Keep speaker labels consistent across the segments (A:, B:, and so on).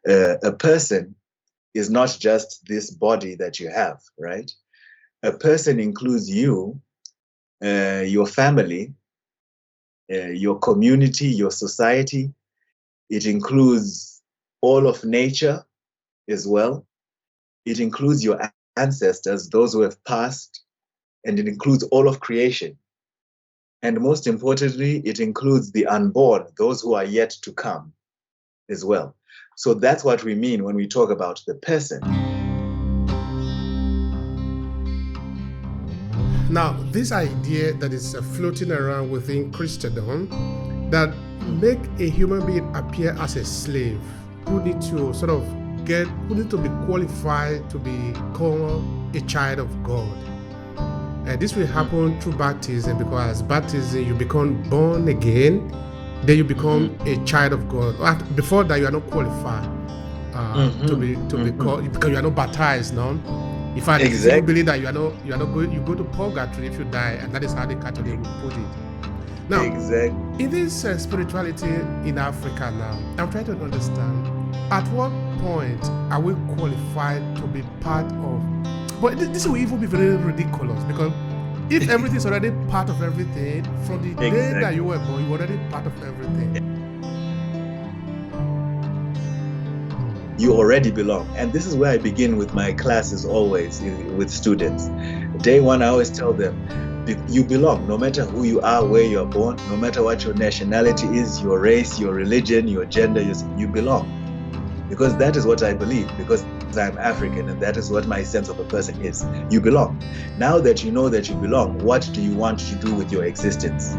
A: A person is not just this body that you have, right? A person includes you, your family, your community, your society. It includes all of nature as well. It includes your ancestors, those who have passed, and it includes all of creation. And most importantly, it includes the unborn, those who are yet to come as well. So that's what we mean when we talk about the person.
B: Now, this idea that is floating around within Christendom that make a human being appear as a slave who need to who need to be qualified to be called a child of God. This will happen through baptism, because baptism you become born again, then you become a child of God. Before that, you are not qualified to be called, because you are not baptized. No, in fact, exactly. People believe that you are not going. You go to purgatory if you die, and that is how the Catholic will put it. Now, exactly. In this spirituality in Africa now, I'm trying to understand at what point are we qualified to be part of? But this will even be very ridiculous, because if everything is already part of everything, from the day that you were born, you were already part of everything.
A: You already belong. And this is where I begin with my classes always, with students. Day one, I always tell them, you belong, no matter who you are, where you're born, no matter what your nationality is, your race, your religion, your gender, you belong. Because that is what I believe, because I'm African, and that is what my sense of a person is. You belong. Now that you know that you belong, what do you want to do with your existence?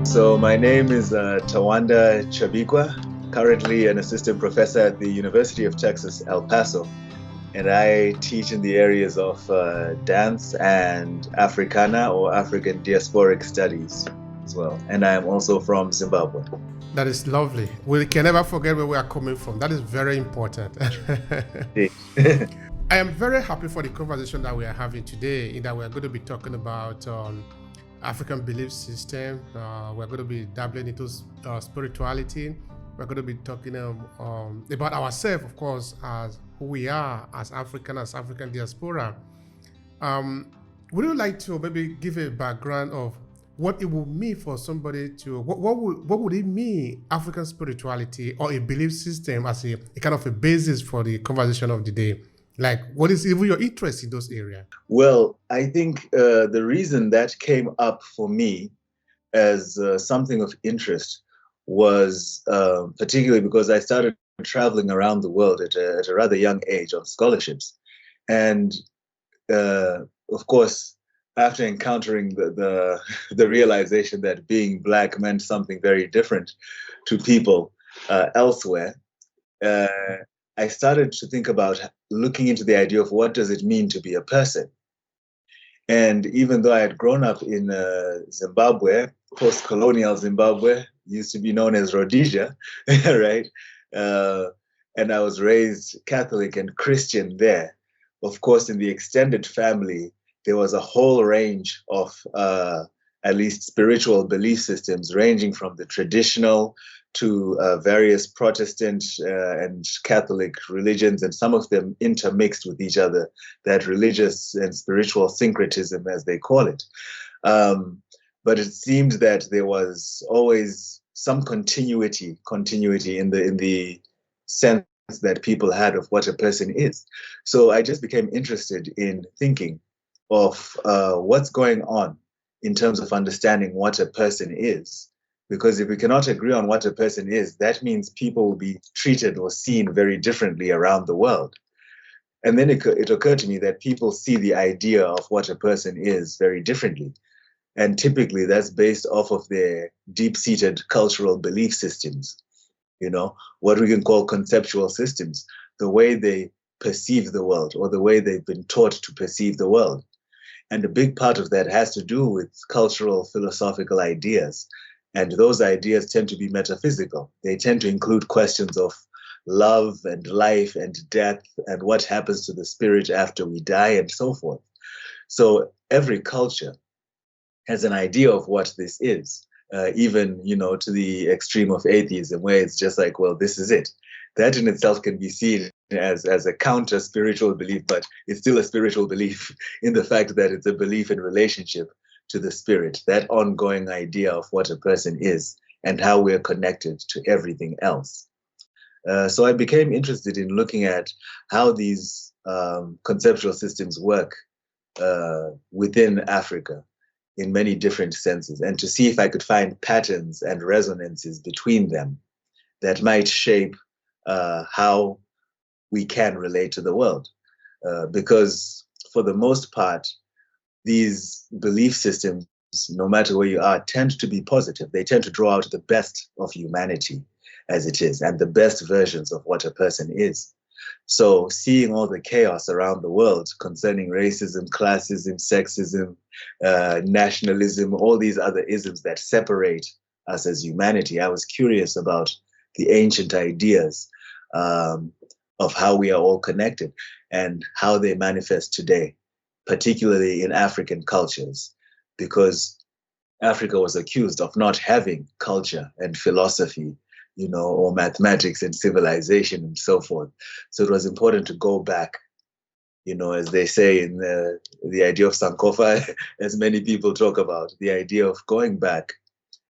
A: So my name is Tawanda Chabikwa, currently an assistant professor at the University of Texas, El Paso, and I teach in the areas of dance and Africana, or African diasporic studies as well. And I am also from Zimbabwe.
B: That is lovely. We can never forget where we are coming from. That is very important. I am very happy for the conversation that we are having today, in that we are going to be talking about African belief system. We're going to be dabbling into spirituality. We're going to be talking about ourselves, of course, as who we are as African diaspora. Would you like to maybe give a background of what it would mean for somebody to, what would it mean, African spirituality or a belief system, as a kind of a basis for the conversation of the day? Like, what is even your interest in those areas?
A: Well, I think the reason that came up for me as something of interest was particularly because I started traveling around the world at a rather young age on scholarships. And of course, after encountering the realization that being Black meant something very different to people elsewhere, I started to think about looking into the idea of what does it mean to be a person. And even though I had grown up in Zimbabwe, post-colonial Zimbabwe, used to be known as Rhodesia, right? And I was raised Catholic and Christian there. Of course, in the extended family, there was a whole range of at least spiritual belief systems, ranging from the traditional to various Protestant and Catholic religions, and some of them intermixed with each other, that religious and spiritual syncretism, as they call it. But it seemed that there was always some continuity in the sense that people had of what a person is. So I just became interested in thinking of what's going on in terms of understanding what a person is. Because if we cannot agree on what a person is, that means people will be treated or seen very differently around the world. And then it occurred to me that people see the idea of what a person is very differently. And typically that's based off of their deep-seated cultural belief systems, what we can call conceptual systems, the way they perceive the world or the way they've been taught to perceive the world. And a big part of that has to do with cultural, philosophical ideas. And those ideas tend to be metaphysical. They tend to include questions of love and life and death and what happens to the spirit after we die and so forth. So every culture has an idea of what this is, even, to the extreme of atheism, where it's just like, well, this is it. That in itself can be seen as a counter spiritual belief, but it's still a spiritual belief in the fact that it's a belief in relationship to the spirit, that ongoing idea of what a person is and how we're connected to everything else. So I became interested in looking at how these conceptual systems work within Africa in many different senses, and to see if I could find patterns and resonances between them that might shape how we can relate to the world. Because for the most part, these belief systems, no matter where you are, tend to be positive. They tend to draw out the best of humanity as it is, and the best versions of what a person is. So seeing all the chaos around the world concerning racism, classism, sexism, nationalism, all these other isms that separate us as humanity, I was curious about the ancient ideas of how we are all connected and how they manifest today, particularly in African cultures, because Africa was accused of not having culture and philosophy, or mathematics and civilization and so forth. So it was important to go back, as they say in the idea of Sankofa, as many people talk about, the idea of going back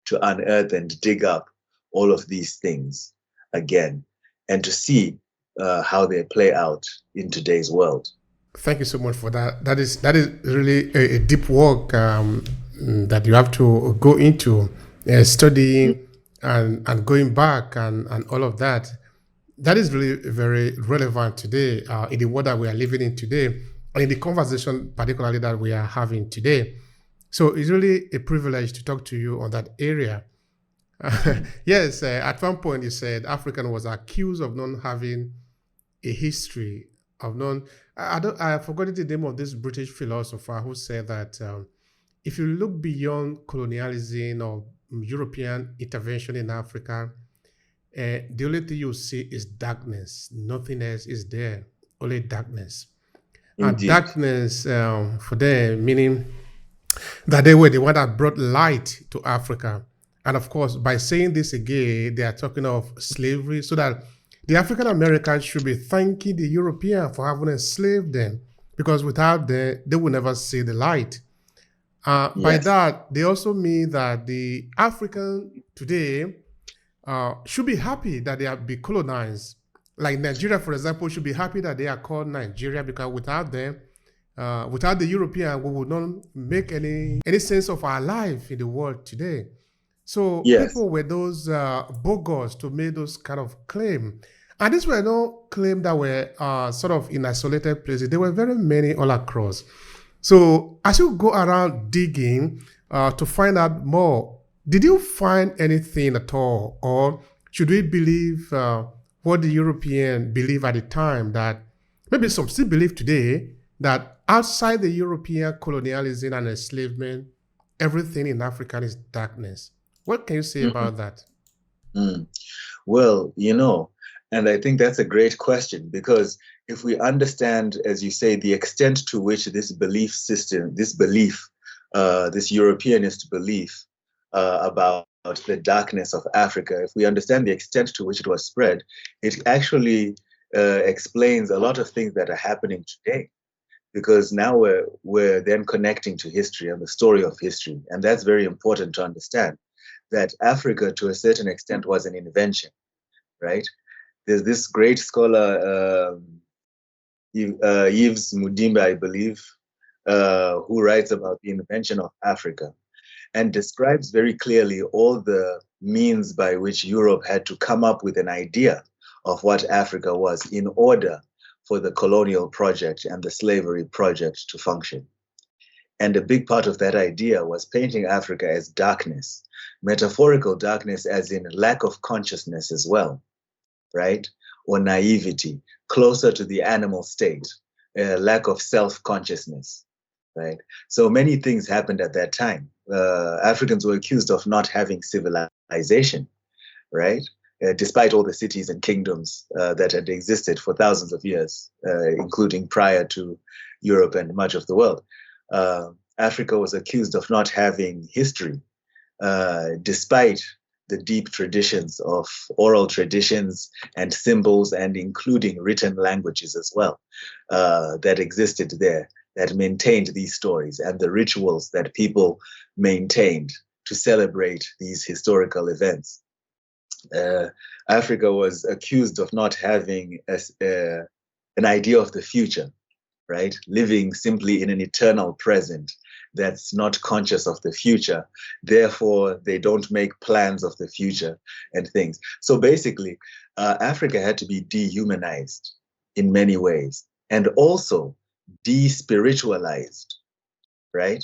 A: to unearth and dig up all of these things again and to see how they play out in today's world.
B: Thank you so much for that. That is really a deep work that you have to go into studying and going back and all of that. That is really very relevant today in the world that we are living in today, and in the conversation particularly that we are having today. So it's really a privilege to talk to you on that area. Yes, at one point you said African was accused of not having a history of non. I forgot the name of this British philosopher who said that if you look beyond colonialism or European intervention in Africa, the only thing you see is darkness. Nothing else is there, only darkness. And
A: Indeed.
B: darkness for them, meaning that they were the one that brought light to Africa. And of course, by saying this again, they are talking of slavery, so that the African Americans should be thanking the European for having enslaved them, because without them, they will never see the light. By that, they also mean that the African today should be happy that they have been colonized. Like Nigeria, for example, should be happy that they are called Nigeria, because without them, without the European, we would not make any sense of our life in the world today. So people were those bogus to make those kind of claim. And these were no claim that were sort of in isolated places. There were very many all across. So as you go around digging to find out more, did you find anything at all? Or should we believe what the European believe at the time, that maybe some still believe today, that outside the European colonialism and enslavement, everything in Africa is darkness? What can you say about that?
A: Well, and I think that's a great question, because if we understand, as you say, the extent to which this belief system, this Europeanist belief about the darkness of Africa, if we understand the extent to which it was spread, it actually explains a lot of things that are happening today. Because now we're then connecting to history and the story of history. And that's very important to understand, that Africa, to a certain extent, was an invention, right? There's this great scholar, Yves Mudimba, I believe, who writes about the invention of Africa and describes very clearly all the means by which Europe had to come up with an idea of what Africa was in order for the colonial project and the slavery project to function. And a big part of that idea was painting Africa as darkness, metaphorical darkness as in lack of consciousness as well, right? Or naivety, closer to the animal state, lack of self-consciousness, right? So many things happened at that time. Africans were accused of not having civilization, right? Despite all the cities and kingdoms that had existed for thousands of years, including prior to Europe and much of the world. Africa was accused of not having history, despite the deep traditions of oral traditions and symbols, and including written languages as well, that existed there, that maintained these stories and the rituals that people maintained to celebrate these historical events. Africa was accused of not having an idea of the future, right? Living simply in an eternal present that's not conscious of the future. Therefore, they don't make plans of the future and things. So basically, Africa had to be dehumanized in many ways, and also de-spiritualized, right?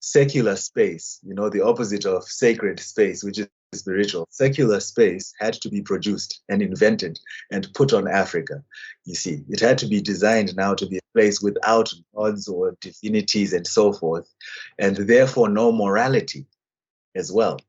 A: Secular space, the opposite of sacred space, which is spiritual. Secular space had to be produced and invented and put on Africa. You see, it had to be designed now to be a place without gods or divinities and so forth, and therefore no morality as well.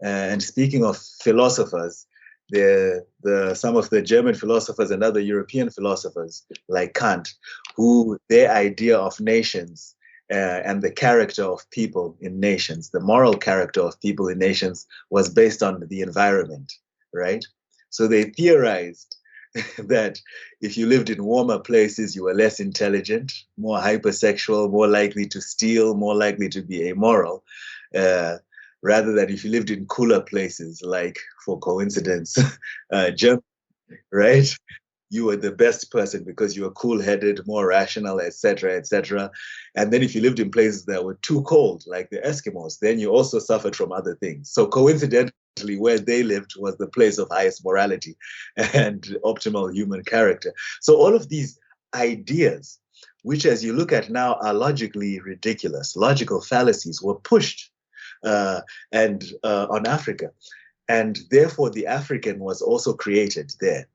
A: And speaking of philosophers, some of the German philosophers and other European philosophers like Kant, who their idea of nations and the character of people in nations, the moral character of people in nations, was based on the environment, right? So they theorized that if you lived in warmer places, you were less intelligent, more hypersexual, more likely to steal, more likely to be amoral, rather than if you lived in cooler places, like, for coincidence, Germany, right? You were the best person because you were cool-headed, more rational, etc., etc. And then if you lived in places that were too cold, like the Eskimos, then you also suffered from other things. So coincidentally, where they lived was the place of highest morality and optimal human character. So all of these ideas, which as you look at now are logically ridiculous, logical fallacies, were pushed on Africa. And therefore, the African was also created there.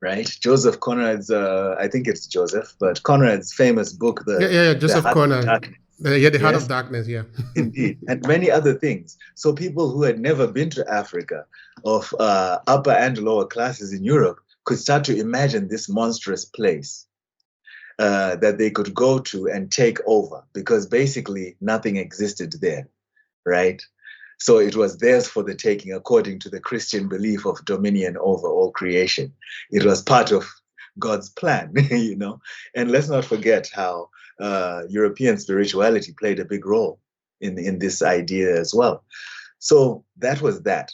A: Right, Joseph Conrad's, I think it's Joseph, but Conrad's famous book,
B: Joseph Conrad. The Heart
A: Yes?
B: of Darkness, yeah.
A: Indeed, and many other things. So people who had never been to Africa, of upper and lower classes in Europe, could start to imagine this monstrous place that they could go to and take over, because basically nothing existed there, right? So it was theirs for the taking, according to the Christian belief of dominion over all creation. It was part of God's plan, And let's not forget how European spirituality played a big role in this idea as well. So that was that.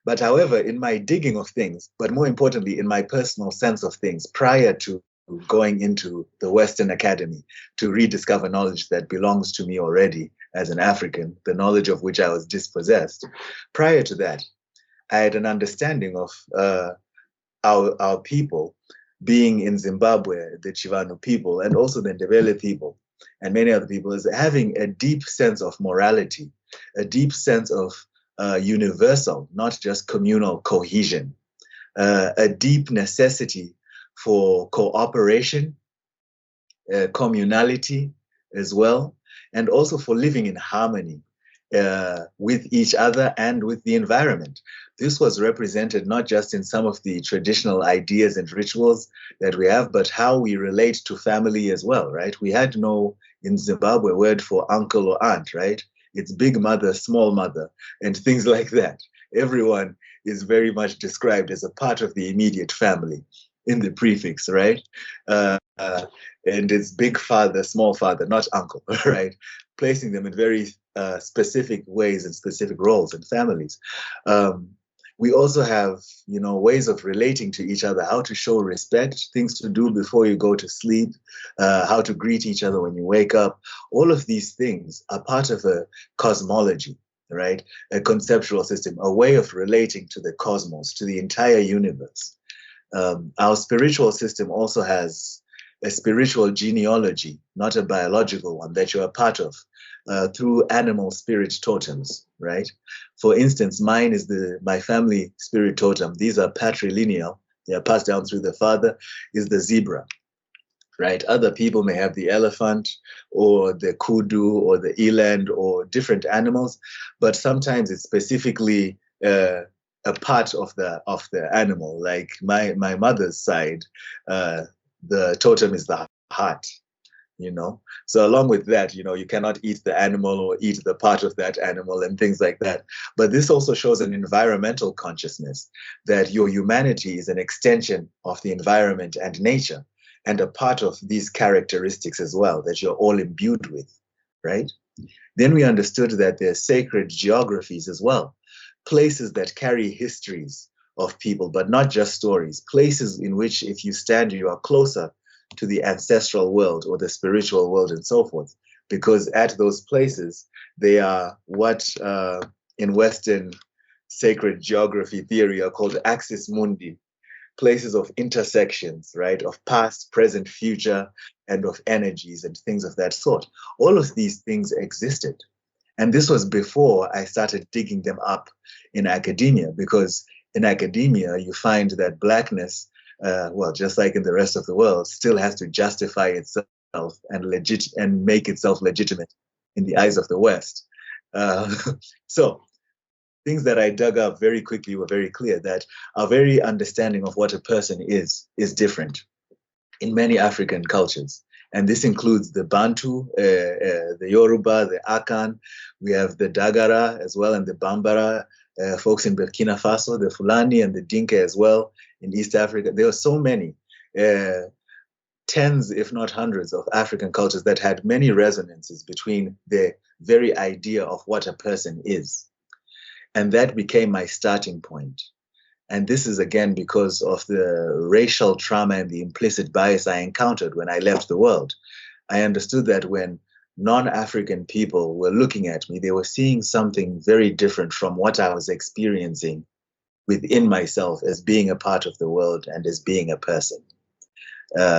A: But however, in my digging of things, but more importantly, in my personal sense of things, prior to going into the Western Academy to rediscover knowledge that belongs to me already as an African, the knowledge of which I was dispossessed. Prior to that, I had an understanding of our people being in Zimbabwe, the Chivano people, and also the Ndebele people, and many other people, as having a deep sense of morality, a deep sense of universal, not just communal cohesion, a deep necessity for cooperation, communality as well, and also for living in harmony with each other and with the environment. This was represented not just in some of the traditional ideas and rituals that we have, but how we relate to family as well, right? We had no, in Zimbabwe, word for uncle or aunt, right? It's big mother, small mother, and things like that. Everyone is very much described as a part of the immediate family in the prefix, right? And it's big father, small father, not uncle, right? Placing them in very specific ways and specific roles in families. We also have, ways of relating to each other, how to show respect, things to do before you go to sleep, how to greet each other when you wake up. All of these things are part of a cosmology, right? A conceptual system, a way of relating to the cosmos, to the entire universe. Our spiritual system also has a spiritual genealogy, not a biological one, that you're a part of through animal spirit totems, right? For instance, mine is my family spirit totem. These are patrilineal. They are passed down through the father, is the zebra. right? Other people may have the elephant or the kudu or the eland or different animals, but sometimes it's specifically a part of the animal. Like my mother's side, the totem is the heart. So along with that, you cannot eat the animal or eat the part of that animal and things like that. But this also shows an environmental consciousness, that your humanity is an extension of the environment and nature, and a part of these characteristics as well, that you're all imbued with, right? Then we understood that there are sacred geographies as well, places that carry histories of people, but not just stories, places in which if you stand, you are closer to the ancestral world or the spiritual world and so forth, because at those places, they are what in Western sacred geography theory are called axis mundi, places of intersections, right, of past, present, future, and of energies and things of that sort. All of these things existed. And this was before I started digging them up in academia, because in academia, you find that Blackness, just like in the rest of the world, still has to justify itself and make itself legitimate in the eyes of the West. So things that I dug up very quickly were very clear, that our very understanding of what a person is different in many African cultures. And this includes the Bantu, the Yoruba, the Akan. We have the Dagara as well, and the Bambara, folks in Burkina Faso, the Fulani and the Dinka as well in East Africa. There are so many, tens, if not hundreds, of African cultures that had many resonances between the very idea of what a person is. And that became my starting point. And this is, again, because of the racial trauma and the implicit bias I encountered when I left the world. I understood that when non-African people were looking at me, they were seeing something very different from what I was experiencing within myself as being a part of the world and as being a person.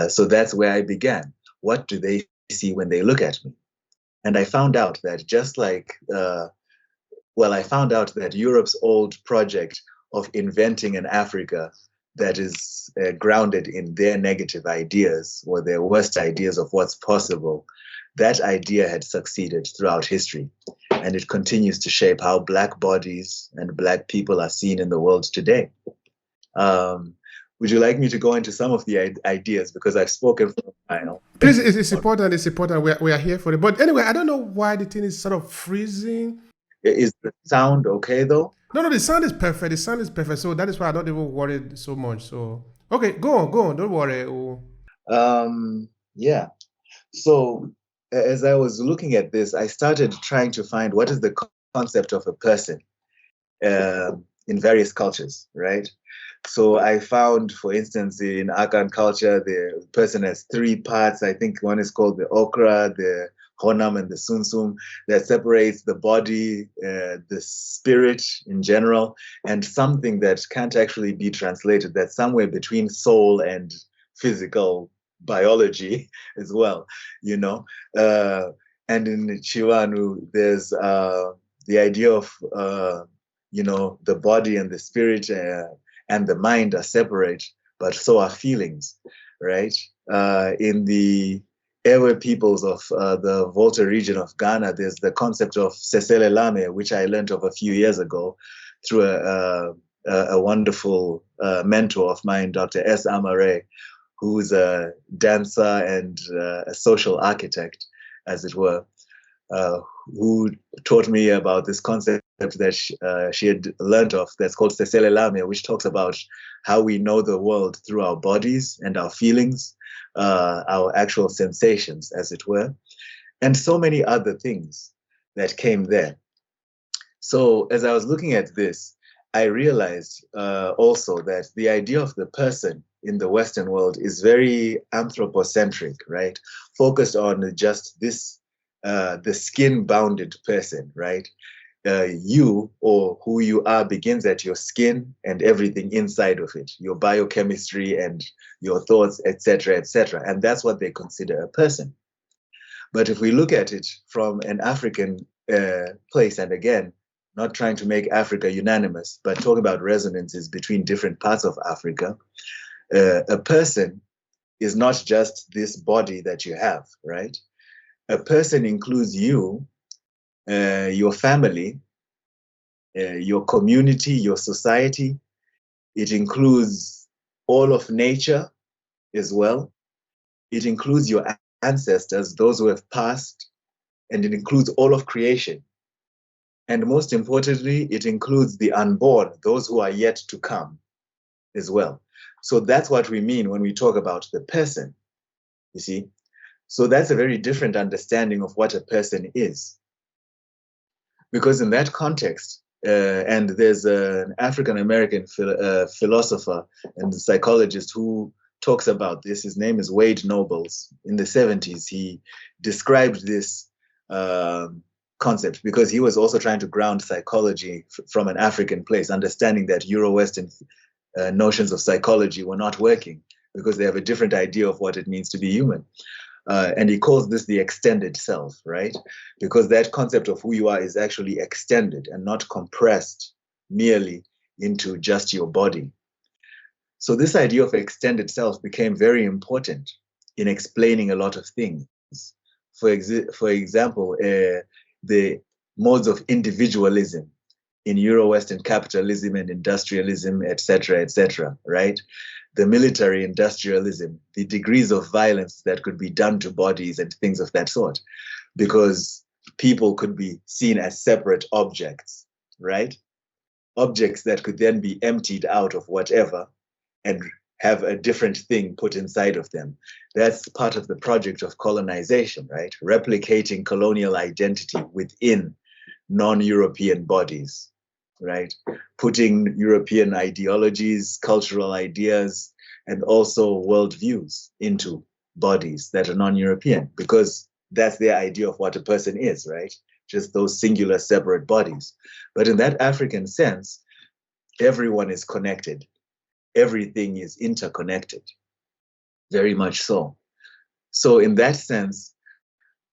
A: So that's where I began. What do they see when they look at me? And I found out that just like, I found out that Europe's old project of inventing an Africa that is grounded in their negative ideas or their worst ideas of what's possible, that idea had succeeded throughout history. And it continues to shape how Black bodies and Black people are seen in the world today. Would you like me to go into some of the ideas? Because I've spoken for a while.
B: Please, it's important. It's important. We are here for it. But anyway, I don't know why the thing is sort of freezing.
A: Is the sound okay, though?
B: No, the sound is perfect. The sound is perfect. So that is why I'm not even worried so much. So, okay, go on. Don't worry.
A: Yeah. So as I was looking at this, I started trying to find what is the concept of a person in various cultures, right? So I found, for instance, in Akan culture, the person has three parts. I think one is called the okra, the honam, and the sunsum, that separates the body, the spirit in general, and something that can't actually be translated, that's somewhere between soul and physical biology as well, and in Chiwanu, there's the idea of, the body and the spirit and the mind are separate, but so are feelings, right? In the Ewe peoples of the Volta region of Ghana, there's the concept of Sesele Lame, which I learned of a few years ago through a wonderful mentor of mine, Dr. S. Amare, who's a dancer and a social architect, as it were, who taught me about this concept that she had learned of, that's called Sesele Lame, which talks about how we know the world through our bodies and our feelings, our actual sensations, as it were, and so many other things that came there. So as I was looking at this, I realized also that the idea of the person in the Western world is very anthropocentric, right? Focused on just this, the skin-bounded person, right? You, or who you are, begins at your skin and everything inside of it, your biochemistry and your thoughts, etc., etc. And that's what they consider a person. But if we look at it from an African place, and again, not trying to make Africa unanimous, but talking about resonances between different parts of Africa, a person is not just this body that you have, right? A person includes you, your family, your community, your society. It includes all of nature as well. It includes your ancestors, those who have passed, and it includes all of creation. And most importantly, it includes the unborn, those who are yet to come as well. So that's what we mean when we talk about the person, you see. So that's a very different understanding of what a person is. Because in that context, and there's an African-American philosopher and psychologist who talks about this. His name is Wade Nobles. In the 70s, he described this concept because he was also trying to ground psychology from an African place, understanding that Euro-Western notions of psychology were not working because they have a different idea of what it means to be human. And he calls this the extended self, right? Because that concept of who you are is actually extended and not compressed merely into just your body. So this idea of extended self became very important in explaining a lot of things. For example, the modes of individualism in Euro-Western capitalism and industrialism, etc., right? The military industrialism, the degrees of violence that could be done to bodies and things of that sort, because people could be seen as separate objects, right? Objects that could then be emptied out of whatever and have a different thing put inside of them. That's part of the project of colonization, right? Replicating colonial identity within non-European bodies, right? Putting European ideologies, cultural ideas, and also worldviews into bodies that are non-European, because that's their idea of what a person is, right? Just those singular separate bodies. But in that African sense, everyone is connected. Everything is interconnected, very much so. So in that sense,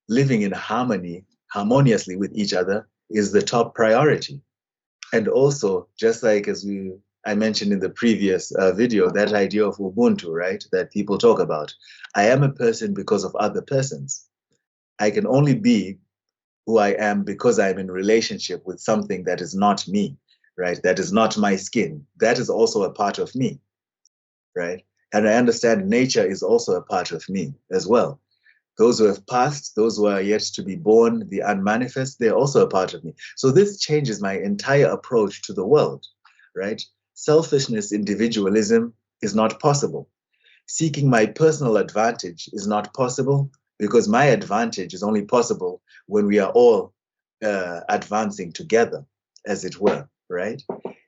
A: living in harmoniously with each other is the top priority. And also, just like I mentioned in the previous video, that idea of Ubuntu, right, that people talk about. I am a person because of other persons. I can only be who I am because I'm in relationship with something that is not me, right? That is not my skin. That is also a part of me, right? And I understand nature is also a part of me as well. Those who have passed, those who are yet to be born, the unmanifest, they're also a part of me. So this changes my entire approach to the world, right? Selfishness, individualism is not possible. Seeking my personal advantage is not possible because my advantage is only possible when we are all advancing together, as it were, right?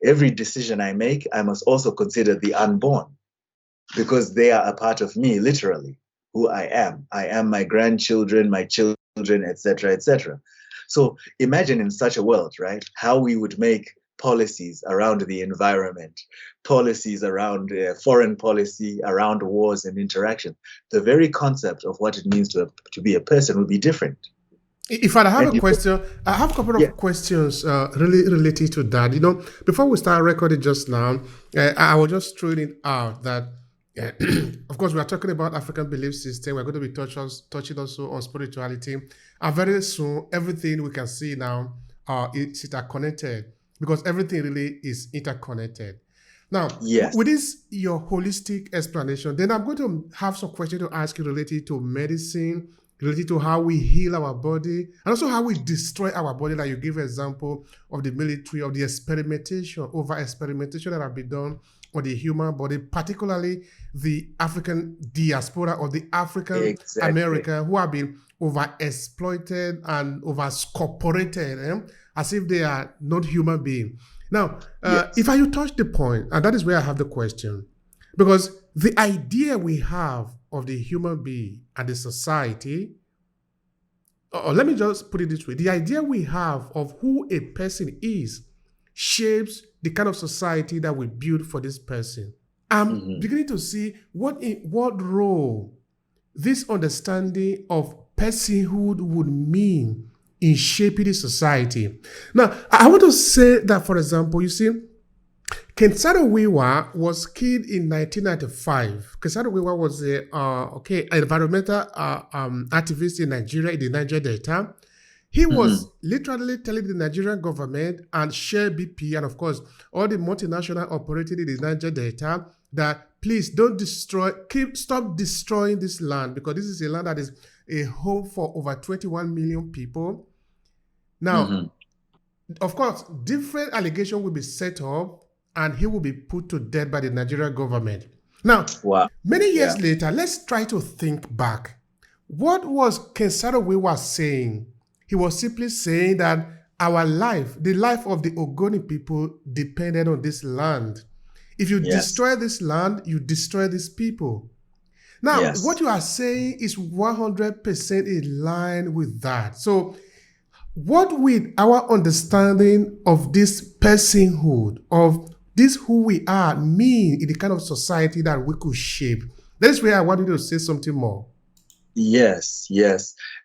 A: Every decision I make, I must also consider the unborn because they are a part of me, literally. Who I am. I am my grandchildren, my children, etc., etc. So imagine in such a world, right, how we would make policies around the environment, policies around foreign policy, around wars and interaction. The very concept of what it means to be a person would be different.
B: If I have a question, I have a couple of questions really related to that. You know, before we start recording just now, I was just throwing it out that of course, we are talking about African belief system. We're going to be touching also on spirituality. And very soon, everything we can see now is interconnected because everything really is interconnected. Now, with this, your holistic explanation, then I'm going to have some questions to ask you related to medicine, related to how we heal our body, and also how we destroy our body. Like you give an example of the military, of the over-experimentation that have been done on the human body, particularly the African diaspora or the African American who have been over-exploited and over-scorporated as if they are not human beings. Now, if you touch the point, and that is where I have the question, because the idea we have of the human being and the society, or let me just put it this way, the idea we have of who a person is shapes the kind of society that we build for this person. I'm beginning to see what role this understanding of personhood would mean in shaping the society. Now, I want to say that, for example, you see, Kensaro Wiwa was killed in 1995. Kensaro Wiwa was a environmental activist in Nigeria, in the Niger Delta. He was literally telling the Nigerian government and Shell BP and of course all the multinational operating in the Niger Delta that please stop destroying this land, because this is a land that is a home for over 21 million people. Now, of course, different allegations will be set up and he will be put to death by the Nigerian government. Now, many years later, let's try to think back. What was Kensaro Wiwa saying? He was simply saying that our life, the life of the Ogoni people, depended on this land. If you destroy this land, you destroy these people. Now, what you are saying is 100% in line with that. So, what will our understanding of this personhood, of this who we are, mean in the kind of society that we could shape? That is where I want you to say something more.
A: Yes.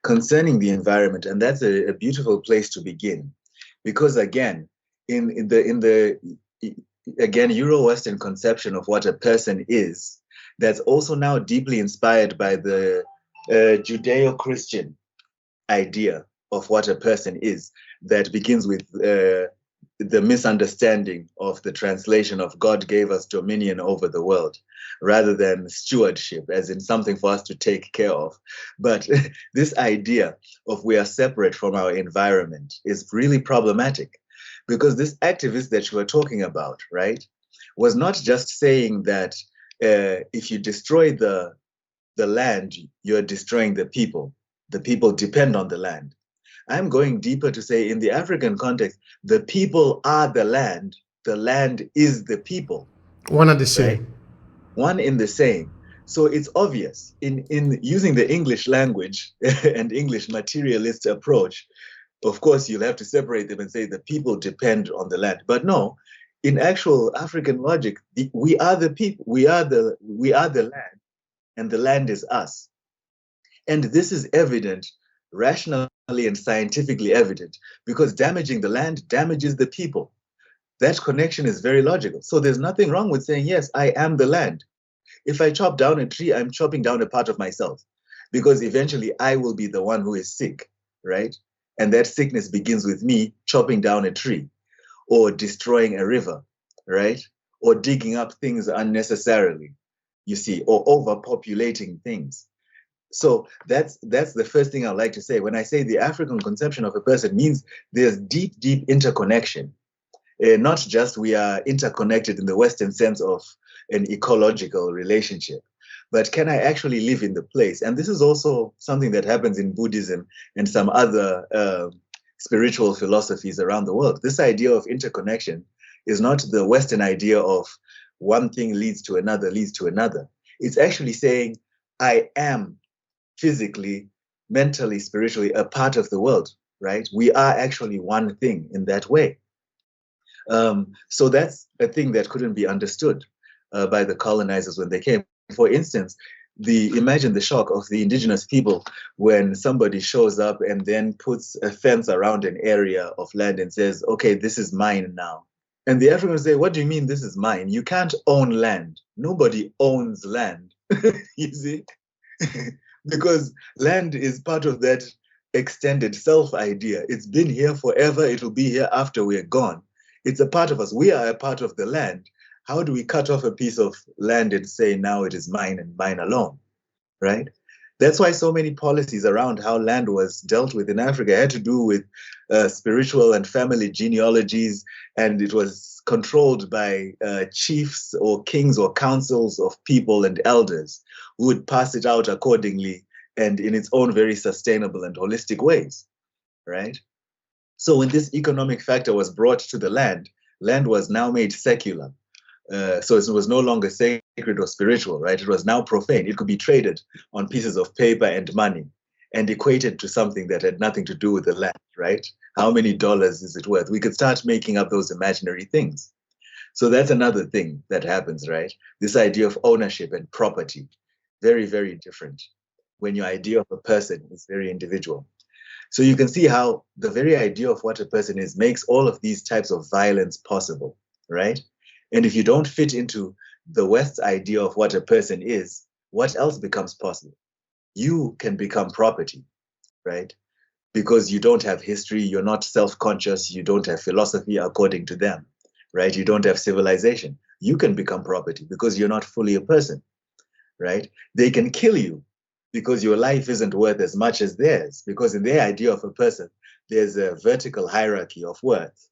A: Concerning the environment, and that's a beautiful place to begin, because again, in the Euro-Western conception of what a person is, that's also now deeply inspired by the Judeo-Christian idea of what a person is, that begins with the misunderstanding of the translation of God gave us dominion over the world, rather than stewardship, as in something for us to take care of. But this idea of we are separate from our environment is really problematic, because this activist that you were talking about, right, was not just saying that if you destroy the land, you're destroying the people. The people depend on the land. I'm going deeper to say, in the African context, the people are the land is the people.
B: One and the same.
A: Right? One in the same. So it's obvious in using the English language and English materialist approach. Of course, you'll have to separate them and say the people depend on the land. But no, in actual African logic, we are the people, we are the land, and the land is us. And this is evident, rationally and scientifically evident, because damaging the land damages the people. That connection is very logical. So there's nothing wrong with saying, yes, I am the land. If I chop down a tree, I'm chopping down a part of myself, because eventually I will be the one who is sick, right? And that sickness begins with me chopping down a tree or destroying a river, right? Or digging up things unnecessarily, you see, or overpopulating things. So that's the first thing I'd like to say. When I say the African conception of a person, means there's deep, deep interconnection. Not just we are interconnected in the Western sense of an ecological relationship, but can I actually live in the place? And this is also something that happens in Buddhism and some other spiritual philosophies around the world. This idea of interconnection is not the Western idea of one thing leads to another, leads to another. It's actually saying, I am physically, mentally, spiritually a part of the world, right? We are actually one thing in that way. So that's a thing that couldn't be understood by the colonizers when they came. For instance, imagine the shock of the indigenous people when somebody shows up and then puts a fence around an area of land and says, okay, this is mine now. And the Africans say, what do you mean this is mine? You can't own land. Nobody owns land, you see? Because land is part of that extended self idea. It's been here forever. It will be here after we're gone. It's a part of us. We are a part of the land. How do we cut off a piece of land and say now it is mine and mine alone, right? That's why so many policies around how land was dealt with in Africa had to do with spiritual and family genealogies, and it was controlled by chiefs or kings or councils of people and elders who would pass it out accordingly and in its own very sustainable and holistic ways, right? So when this economic factor was brought to the land was now made secular. So it was no longer sacred or spiritual, right? It was now profane. It could be traded on pieces of paper and money and equated to something that had nothing to do with the land, right? How many dollars is it worth? We could start making up those imaginary things. So that's another thing that happens, right? This idea of ownership and property, very, very different when your idea of a person is very individual. So you can see how the very idea of what a person is makes all of these types of violence possible, right? And if you don't fit into the West's idea of what a person is, what else becomes possible? You can become property, right? Because you don't have history, you're not self-conscious, you don't have philosophy according to them, right? You don't have civilization. You can become property because you're not fully a person, right? They can kill you because your life isn't worth as much as theirs, because in their idea of a person, there's a vertical hierarchy of worth,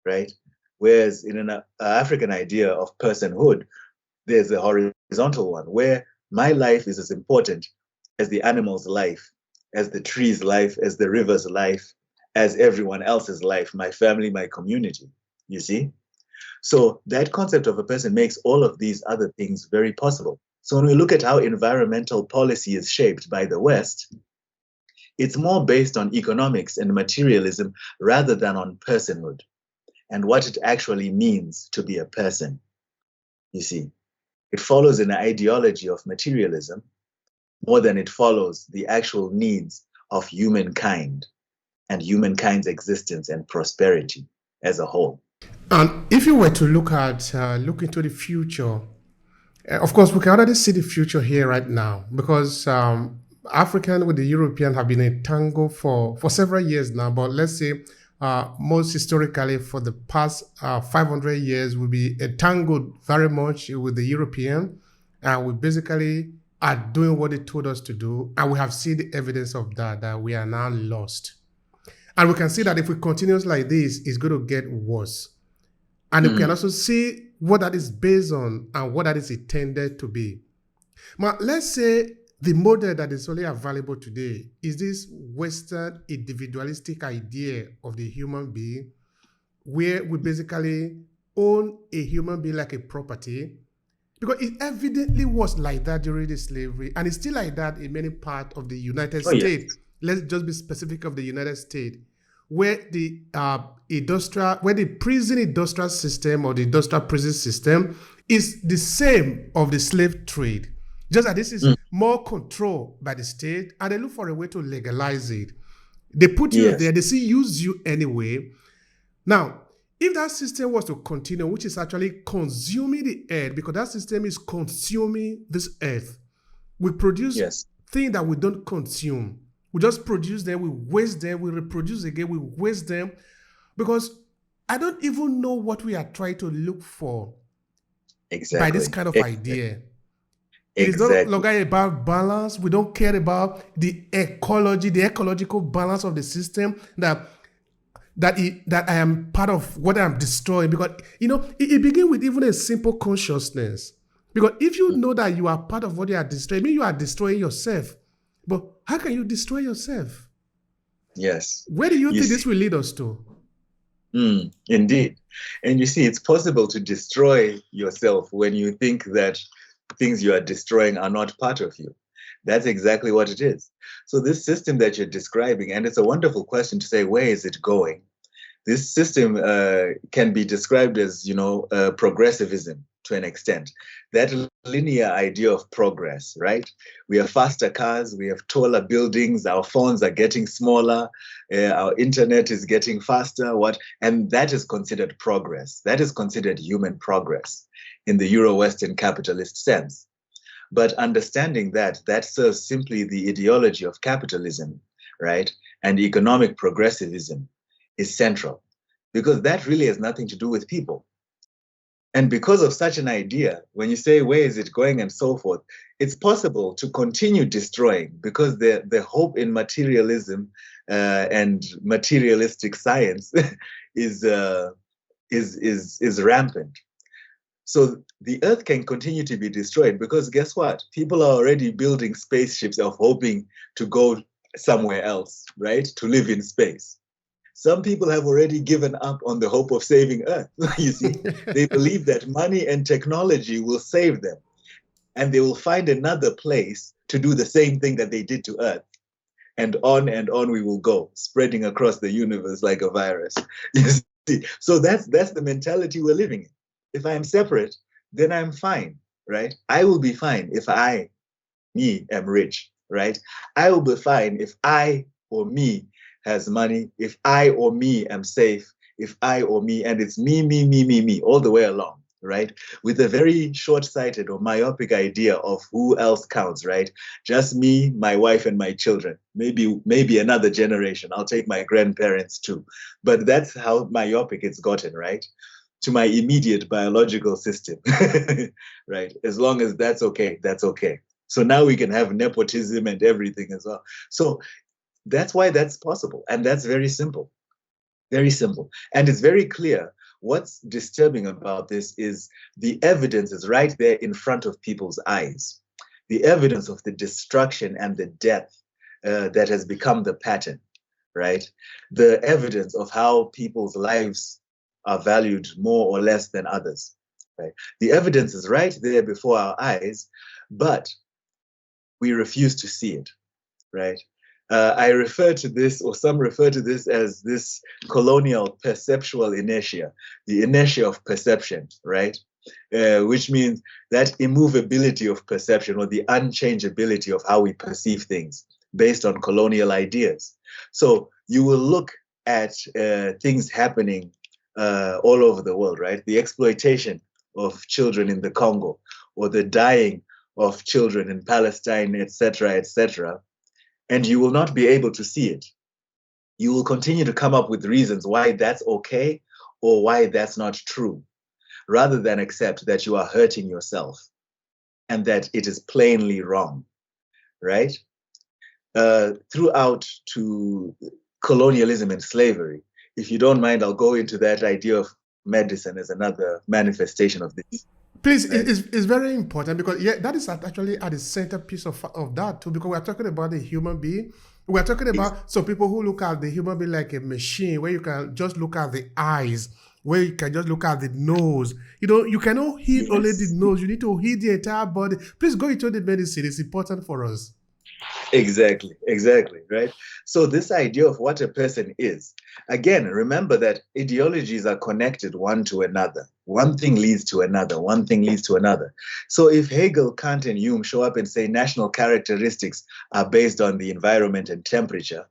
A: right? Whereas in an African idea of personhood, there's a horizontal one where my life is as important as the animal's life, as the tree's life, as the river's life, as everyone else's life, my family, my community, you see? So that concept of a person makes all of these other things very possible. So when we look at how environmental policy is shaped by the West, it's more based on economics and materialism rather than on personhood and what it actually means to be a person, you see. It follows an ideology of materialism more than it follows the actual needs of humankind and humankind's existence and prosperity as a whole.
B: And if you were to look into the future, of course, we can already see the future here right now because African with the European have been entangled for several years now. But let's say most historically for the past 500 years, we'll be entangled very much with the European, and we basically are doing what they told us to do, and we have seen the evidence of that we are now lost. And we can see that if we continue like this, it's going to get worse. And we can also see what that is based on and what that is intended to be. Now, let's say the model that is only available today is this Western individualistic idea of the human being, where we basically own a human being like a property, because it evidently was like that during the slavery, and it's still like that in many parts of the United States.
A: Yes.
B: Let's just be specific of the United States, where the prison industrial system or the industrial prison system is the same of the slave trade. Just that this is more controlled by the state, and they look for a way to legalize it. They put you there, they still use you anyway. Now, if that system was to continue, which is actually consuming the earth, because that system is consuming this earth, we produce things that we don't consume. We just produce them, we waste them, we reproduce again, we waste them, because I don't even know what we are trying to look for by this kind of idea. It is no longer about balance. We don't care about the ecology, the ecological balance of the system that I am part of what I'm destroying. Because, it begins with even a simple consciousness. Because if you know that you are part of what you are destroying, I mean, you are destroying yourself. But how can you destroy yourself?
A: Yes.
B: Where do you think this will lead us to?
A: Indeed. And you see, it's possible to destroy yourself when you think that things you are destroying are not part of you. That's exactly what it is. So this system that you're describing, and it's a wonderful question to say, where is it going? This system can be described as, progressivism to an extent. That linear idea of progress, right? We have faster cars, we have taller buildings, our phones are getting smaller, our internet is getting faster, and that is considered progress. That is considered human progress in the Euro-Western capitalist sense. But understanding that serves simply the ideology of capitalism, right? And economic progressivism is central, because that really has nothing to do with people. And because of such an idea, when you say, where is it going and so forth, it's possible to continue destroying, because the hope in materialism and materialistic science is rampant. So the earth can continue to be destroyed because guess what? People are already building spaceships of hoping to go somewhere else, right? To live in space. Some people have already given up on the hope of saving Earth. You see, they believe that money and technology will save them, and they will find another place to do the same thing that they did to Earth. And on we will go, spreading across the universe like a virus. You see? So that's the mentality we're living in. If I am separate, then I'm fine, right? I will be fine if me, am rich, right? I will be fine if I or me has money, if I or me am safe, if I or me, and it's me, all the way along, right? With a very short-sighted or myopic idea of who else counts, right? Just me, my wife, and my children. Maybe another generation. I'll take my grandparents too. But that's how myopic it's gotten, right? To my immediate biological system, right? As long as that's okay, that's okay. So now we can have nepotism and everything as well. So that's why that's possible. And that's very simple. Very simple. And it's very clear. What's disturbing about this is the evidence is right there in front of people's eyes. The evidence of the destruction and the death that has become the pattern, right? The evidence of how people's lives are valued more or less than others, right? The evidence is right there before our eyes, but we refuse to see it, right? I refer to this, or some refer to this as this colonial perceptual inertia, the inertia of perception, right? Which means that immovability of perception or the unchangeability of how we perceive things based on colonial ideas. So you will look at things happening all over the world, right? The exploitation of children in the Congo, or the dying of children in Palestine, etc., etc., and you will not be able to see it. You will continue to come up with reasons why that's okay or why that's not true, rather than accept that you are hurting yourself and that it is plainly wrong, right? Throughout to colonialism and slavery, if you don't mind, I'll go into that idea of medicine as another manifestation of this.
B: Please, right? It's very important because that is actually at the centerpiece of that too, because we're talking about the human being. We're talking about some people who look at the human being like a machine, where you can just look at the eyes, where you can just look at the nose. You cannot heal only the nose. You need to heal the entire body. Please go into the medicine. It's important for us.
A: Exactly, right? So this idea of what a person is, again, remember that ideologies are connected one to another. One thing leads to another, one thing leads to another. So if Hegel, Kant, and Hume show up and say national characteristics are based on the environment and temperature,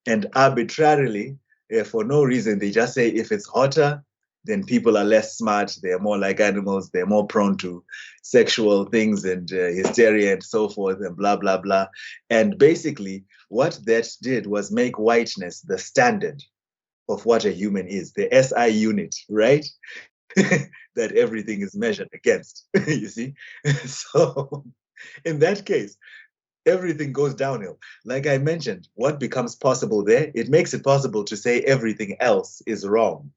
A: and arbitrarily, for no reason, they just say if it's hotter, then people are less smart, they're more like animals, they're more prone to sexual things and hysteria and so forth and blah, blah, blah. And basically, what that did was make whiteness the standard of what a human is, the SI unit, right? That everything is measured against, you see? So in that case, everything goes downhill. Like I mentioned, what becomes possible there? It makes it possible to say everything else is wrong.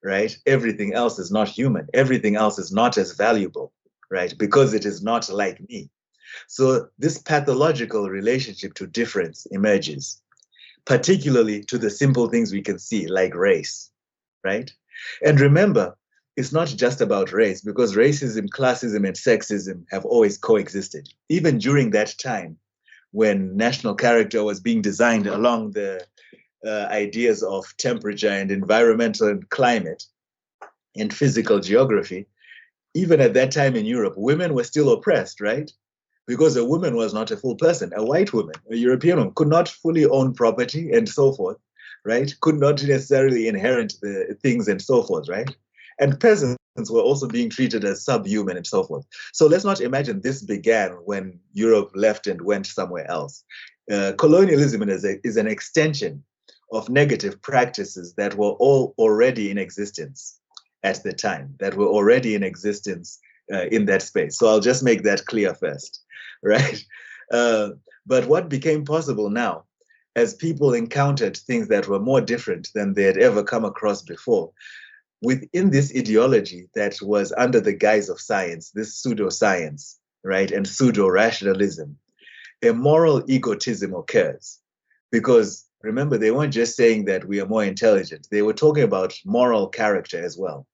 A: Right? Everything else is not human. Everything else is not as valuable, right? Because it is not like me. So this pathological relationship to difference emerges, particularly to the simple things we can see, like race, right? And remember, it's not just about race, because racism, classism, and sexism have always coexisted. Even during that time when national character was being designed along the ideas of temperature and environmental and climate and physical geography, even at that time in Europe, women were still oppressed, right? Because a woman was not a full person. A white woman, a European woman, could not fully own property and so forth, right? Could not necessarily inherit the things and so forth, right? And peasants were also being treated as subhuman and so forth. So let's not imagine this began when Europe left and went somewhere else. Colonialism is an extension of negative practices that were all already in existence at the time, that were already in existence in that space. So I'll just make that clear first, right? But what became possible now, as people encountered things that were more different than they had ever come across before, within this ideology that was under the guise of science, this pseudoscience, right, and pseudo-rationalism, a moral egotism occurs. Because remember, they weren't just saying that we are more intelligent. They were talking about moral character as well.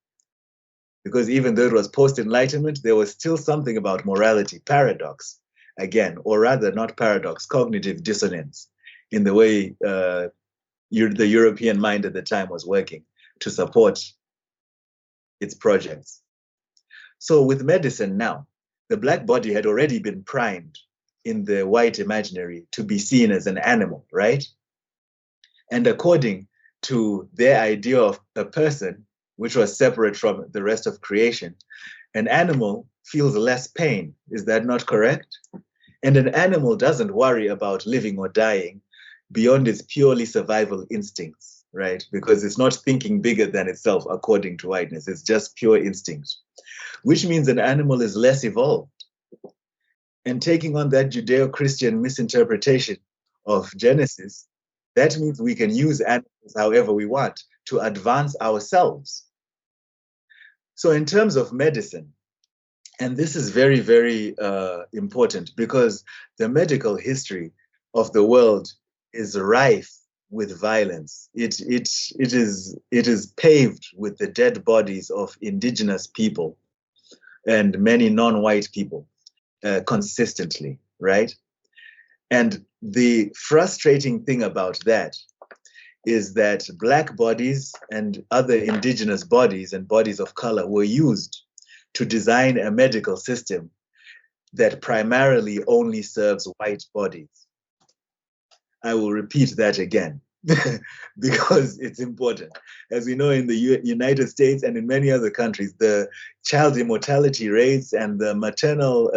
A: Because even though it was post-enlightenment, there was still something about morality, paradox, again, or rather not paradox, cognitive dissonance in the way the European mind at the time was working to support its projects. So with medicine now, the black body had already been primed in the white imaginary to be seen as an animal, right? And according to their idea of a person, which was separate from the rest of creation, an animal feels less pain. Is that not correct? And an animal doesn't worry about living or dying beyond its purely survival instincts, right? Because it's not thinking bigger than itself, according to whiteness. It's just pure instinct, which means an animal is less evolved. And taking on that Judeo-Christian misinterpretation of Genesis, that means we can use animals however we want to advance ourselves. So in terms of medicine, and this is very, very important, because the medical history of the world is rife with violence. It is paved with the dead bodies of indigenous people and many non-white people consistently, right? And the frustrating thing about that is that Black bodies and other indigenous bodies and bodies of color were used to design a medical system that primarily only serves white bodies. I will repeat that again because it's important. As we know, in the United States and in many other countries, the child immortality rates and the maternal,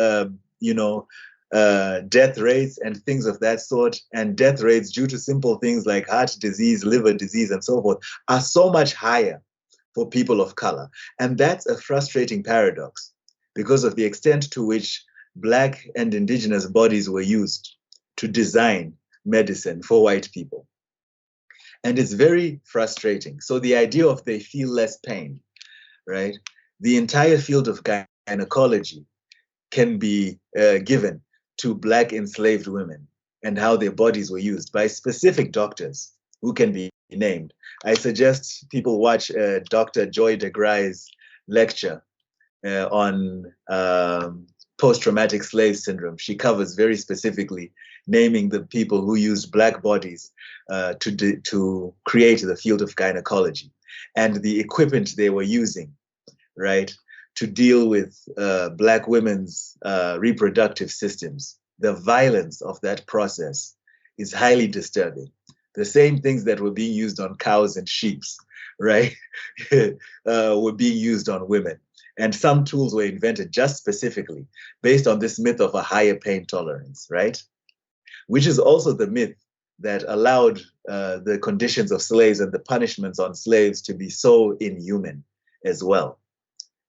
A: death rates and things of that sort, and death rates due to simple things like heart disease, liver disease, and so forth, are so much higher for people of color. And that's a frustrating paradox because of the extent to which Black and indigenous bodies were used to design medicine for white people. And it's very frustrating. So the idea of they feel less pain, right? The entire field of gynecology can be given to Black enslaved women and how their bodies were used by specific doctors who can be named. I suggest people watch Dr. Joy DeGray's lecture on post-traumatic slave syndrome. She covers very specifically naming the people who used Black bodies to create the field of gynecology and the equipment they were using, right, to deal with Black women's reproductive systems. The violence of that process is highly disturbing. The same things that were being used on cows and sheep, right, were being used on women. And some tools were invented just specifically based on this myth of a higher pain tolerance, right? Which is also the myth that allowed the conditions of slaves and the punishments on slaves to be so inhuman as well,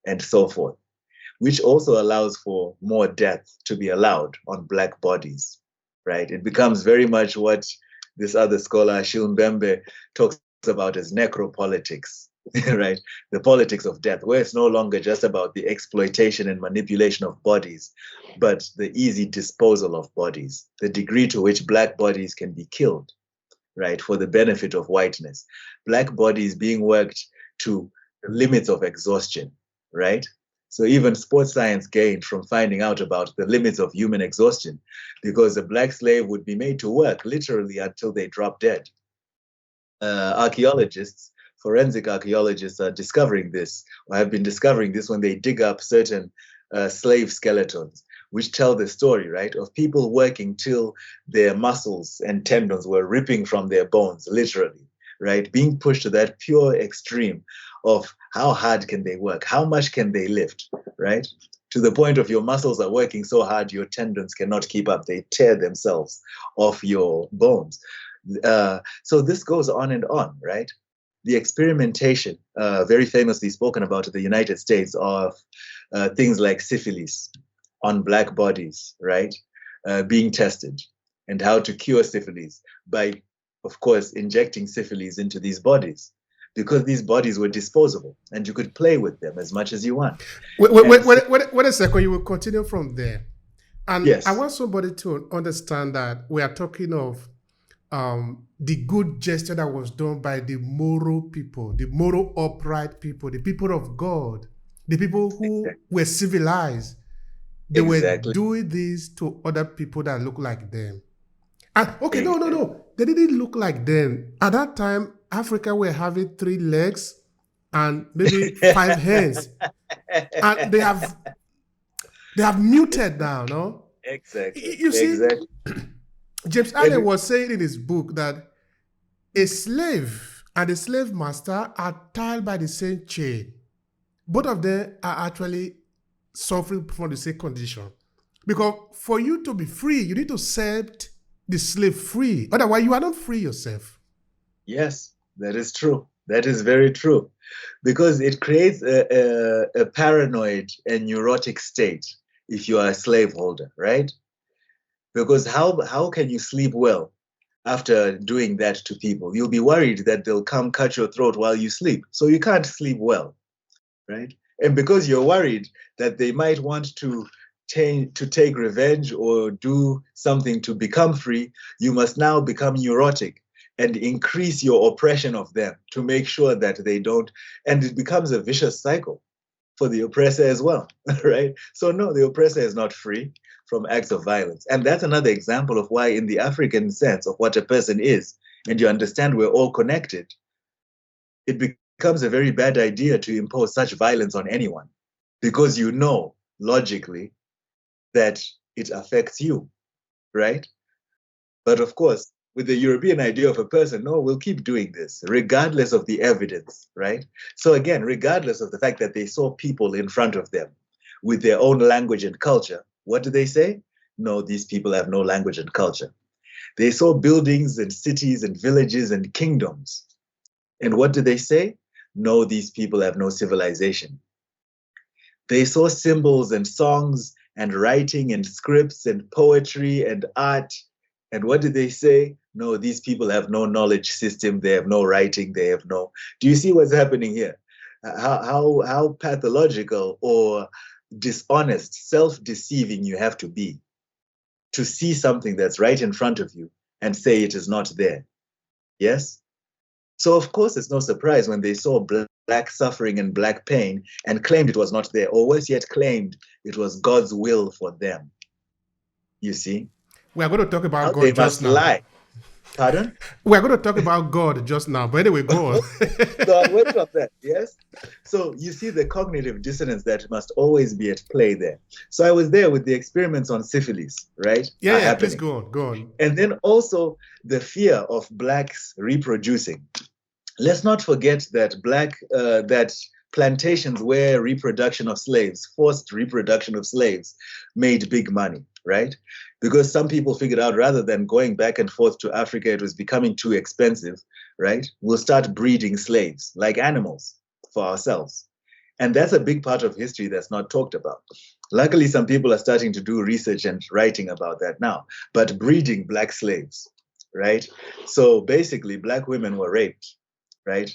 A: and so forth, which also allows for more death to be allowed on Black bodies, right? It becomes very much what this other scholar, Ashil Mbembe, talks about as necropolitics, right? The politics of death, where it's no longer just about the exploitation and manipulation of bodies, but the easy disposal of bodies, the degree to which Black bodies can be killed, right, for the benefit of whiteness. Black bodies being worked to the limits of exhaustion, right? So even sports science gained from finding out about the limits of human exhaustion, because a Black slave would be made to work literally until they drop dead. Archaeologists, forensic archaeologists are discovering this, or have been discovering this when they dig up certain slave skeletons, which tell the story, right, of people working till their muscles and tendons were ripping from their bones, literally, right, being pushed to that pure extreme of how hard can they work, how much can they lift, right, to the point of your muscles are working so hard your tendons cannot keep up, they tear themselves off your bones. So this goes on and on, right? The experimentation, very famously spoken about in the United States, of things like syphilis on Black bodies, right, being tested, and how to cure syphilis by, of course, injecting syphilis into these bodies, because these bodies were disposable and you could play with them as much as you want.
B: Wait a second, you will continue from there. And
A: yes.
B: I want somebody to understand that we are talking of the good gesture that was done by the moral people, the moral upright people, the people of God, the people who were civilized. They were doing this to other people that look like them. And no. They didn't look like them. At that time, Africa were having 3 legs and maybe 5 hands. And they have muted now, no?
A: Exactly.
B: You see, James Allen was saying in his book that a slave and the slave master are tied by the same chain. Both of them are actually suffering from the same condition. Because for you to be free, you need to set the slave free. Otherwise, you are not free yourself.
A: Yes, that is true. That is very true. Because it creates a paranoid and neurotic state if you are a slaveholder, right? Because how can you sleep well after doing that to people? You'll be worried that they'll come cut your throat while you sleep. So you can't sleep well, right? And because you're worried that they might want to take revenge or do something to become free, you must now become neurotic and increase your oppression of them to make sure that they don't. And it becomes a vicious cycle for the oppressor as well, right? So no, the oppressor is not free from acts of violence. And that's another example of why, in the African sense of what a person is, and you understand we're all connected, it becomes a very bad idea to impose such violence on anyone, because you know logically that it affects you, right? But of course, with the European idea of a person, no, we'll keep doing this, regardless of the evidence, right? So again, regardless of the fact that they saw people in front of them with their own language and culture, what do they say? No, these people have no language and culture. They saw buildings and cities and villages and kingdoms. And what do they say? No, these people have no civilization. They saw symbols and songs and writing and scripts and poetry and art. And what did they say? No, these people have no knowledge system. They have no writing. They have no. Do you see what's happening here? How pathological or dishonest, self-deceiving you have to be to see something that's right in front of you and say it is not there. Yes? So of course it's no surprise when they saw black suffering and black pain and claimed it was not there, or worse yet, claimed it was God's will for them. You see?
B: We are going to talk about
A: How
B: God
A: they
B: just
A: must
B: now.
A: lie. Pardon?
B: We are going to talk about God just now. But anyway, go on.
A: So I went from that, yes? So you see the cognitive dissonance that must always be at play there. So I was there with the experiments on syphilis, right?
B: Yeah, please go on.
A: And then also the fear of blacks reproducing. Let's not forget that that plantations where reproduction of slaves, forced reproduction of slaves, made big money, right? Because some people figured out rather than going back and forth to Africa, it was becoming too expensive, right? We'll start breeding slaves like animals for ourselves. And that's a big part of history that's not talked about. Luckily, some people are starting to do research and writing about that now, but breeding black slaves, right? So basically, black women were raped, right,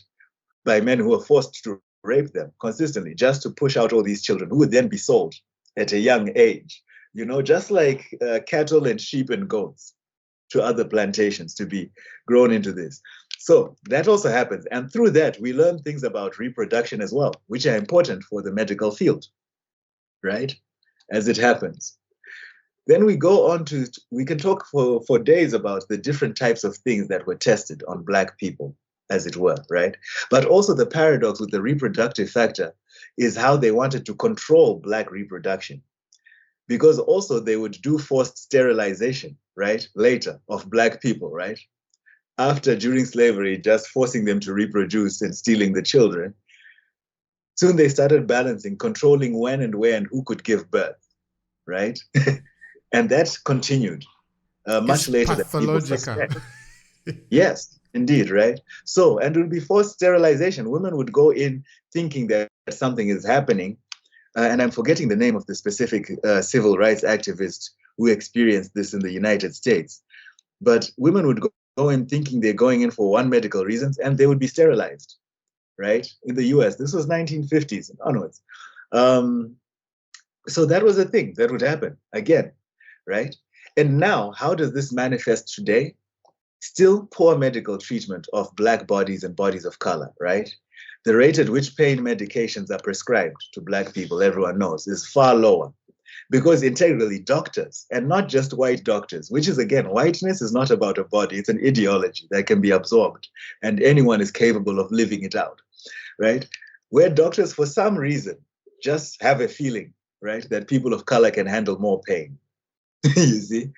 A: by men who were forced to rape them consistently just to push out all these children who would then be sold at a young age, you know, just like cattle and sheep and goats to other plantations to be grown into this. So that also happens. And through that, we learn things about reproduction as well, which are important for the medical field, right, as it happens. Then we go on to, we can talk for days about the different types of things that were tested on black people, as it were, right? But also the paradox with the reproductive factor is how they wanted to control black reproduction, because also they would do forced sterilization, right, later of black people, right? After, during slavery, just forcing them to reproduce and stealing the children. Soon they started balancing, controlling when and where and who could give birth, right? And that continued much later than people suspect. Yes, indeed, right? So, and it would be forced sterilization. Women would go in thinking that something is happening. And I'm forgetting the name of the specific civil rights activist who experienced this in the United States. But women would go in thinking they're going in for one medical reasons, and they would be sterilized, right? In the US, this was 1950s and onwards. So that was a thing that would happen again, right? And now, how does this manifest today? Still poor medical treatment of black bodies and bodies of color, right? The rate at which pain medications are prescribed to black people, everyone knows, is far lower. Because integrally, doctors, and not just white doctors, which is, again, whiteness is not about a body, it's an ideology that can be absorbed, and anyone is capable of living it out, right? Where doctors, for some reason, just have a feeling, right, that people of color can handle more pain, you see?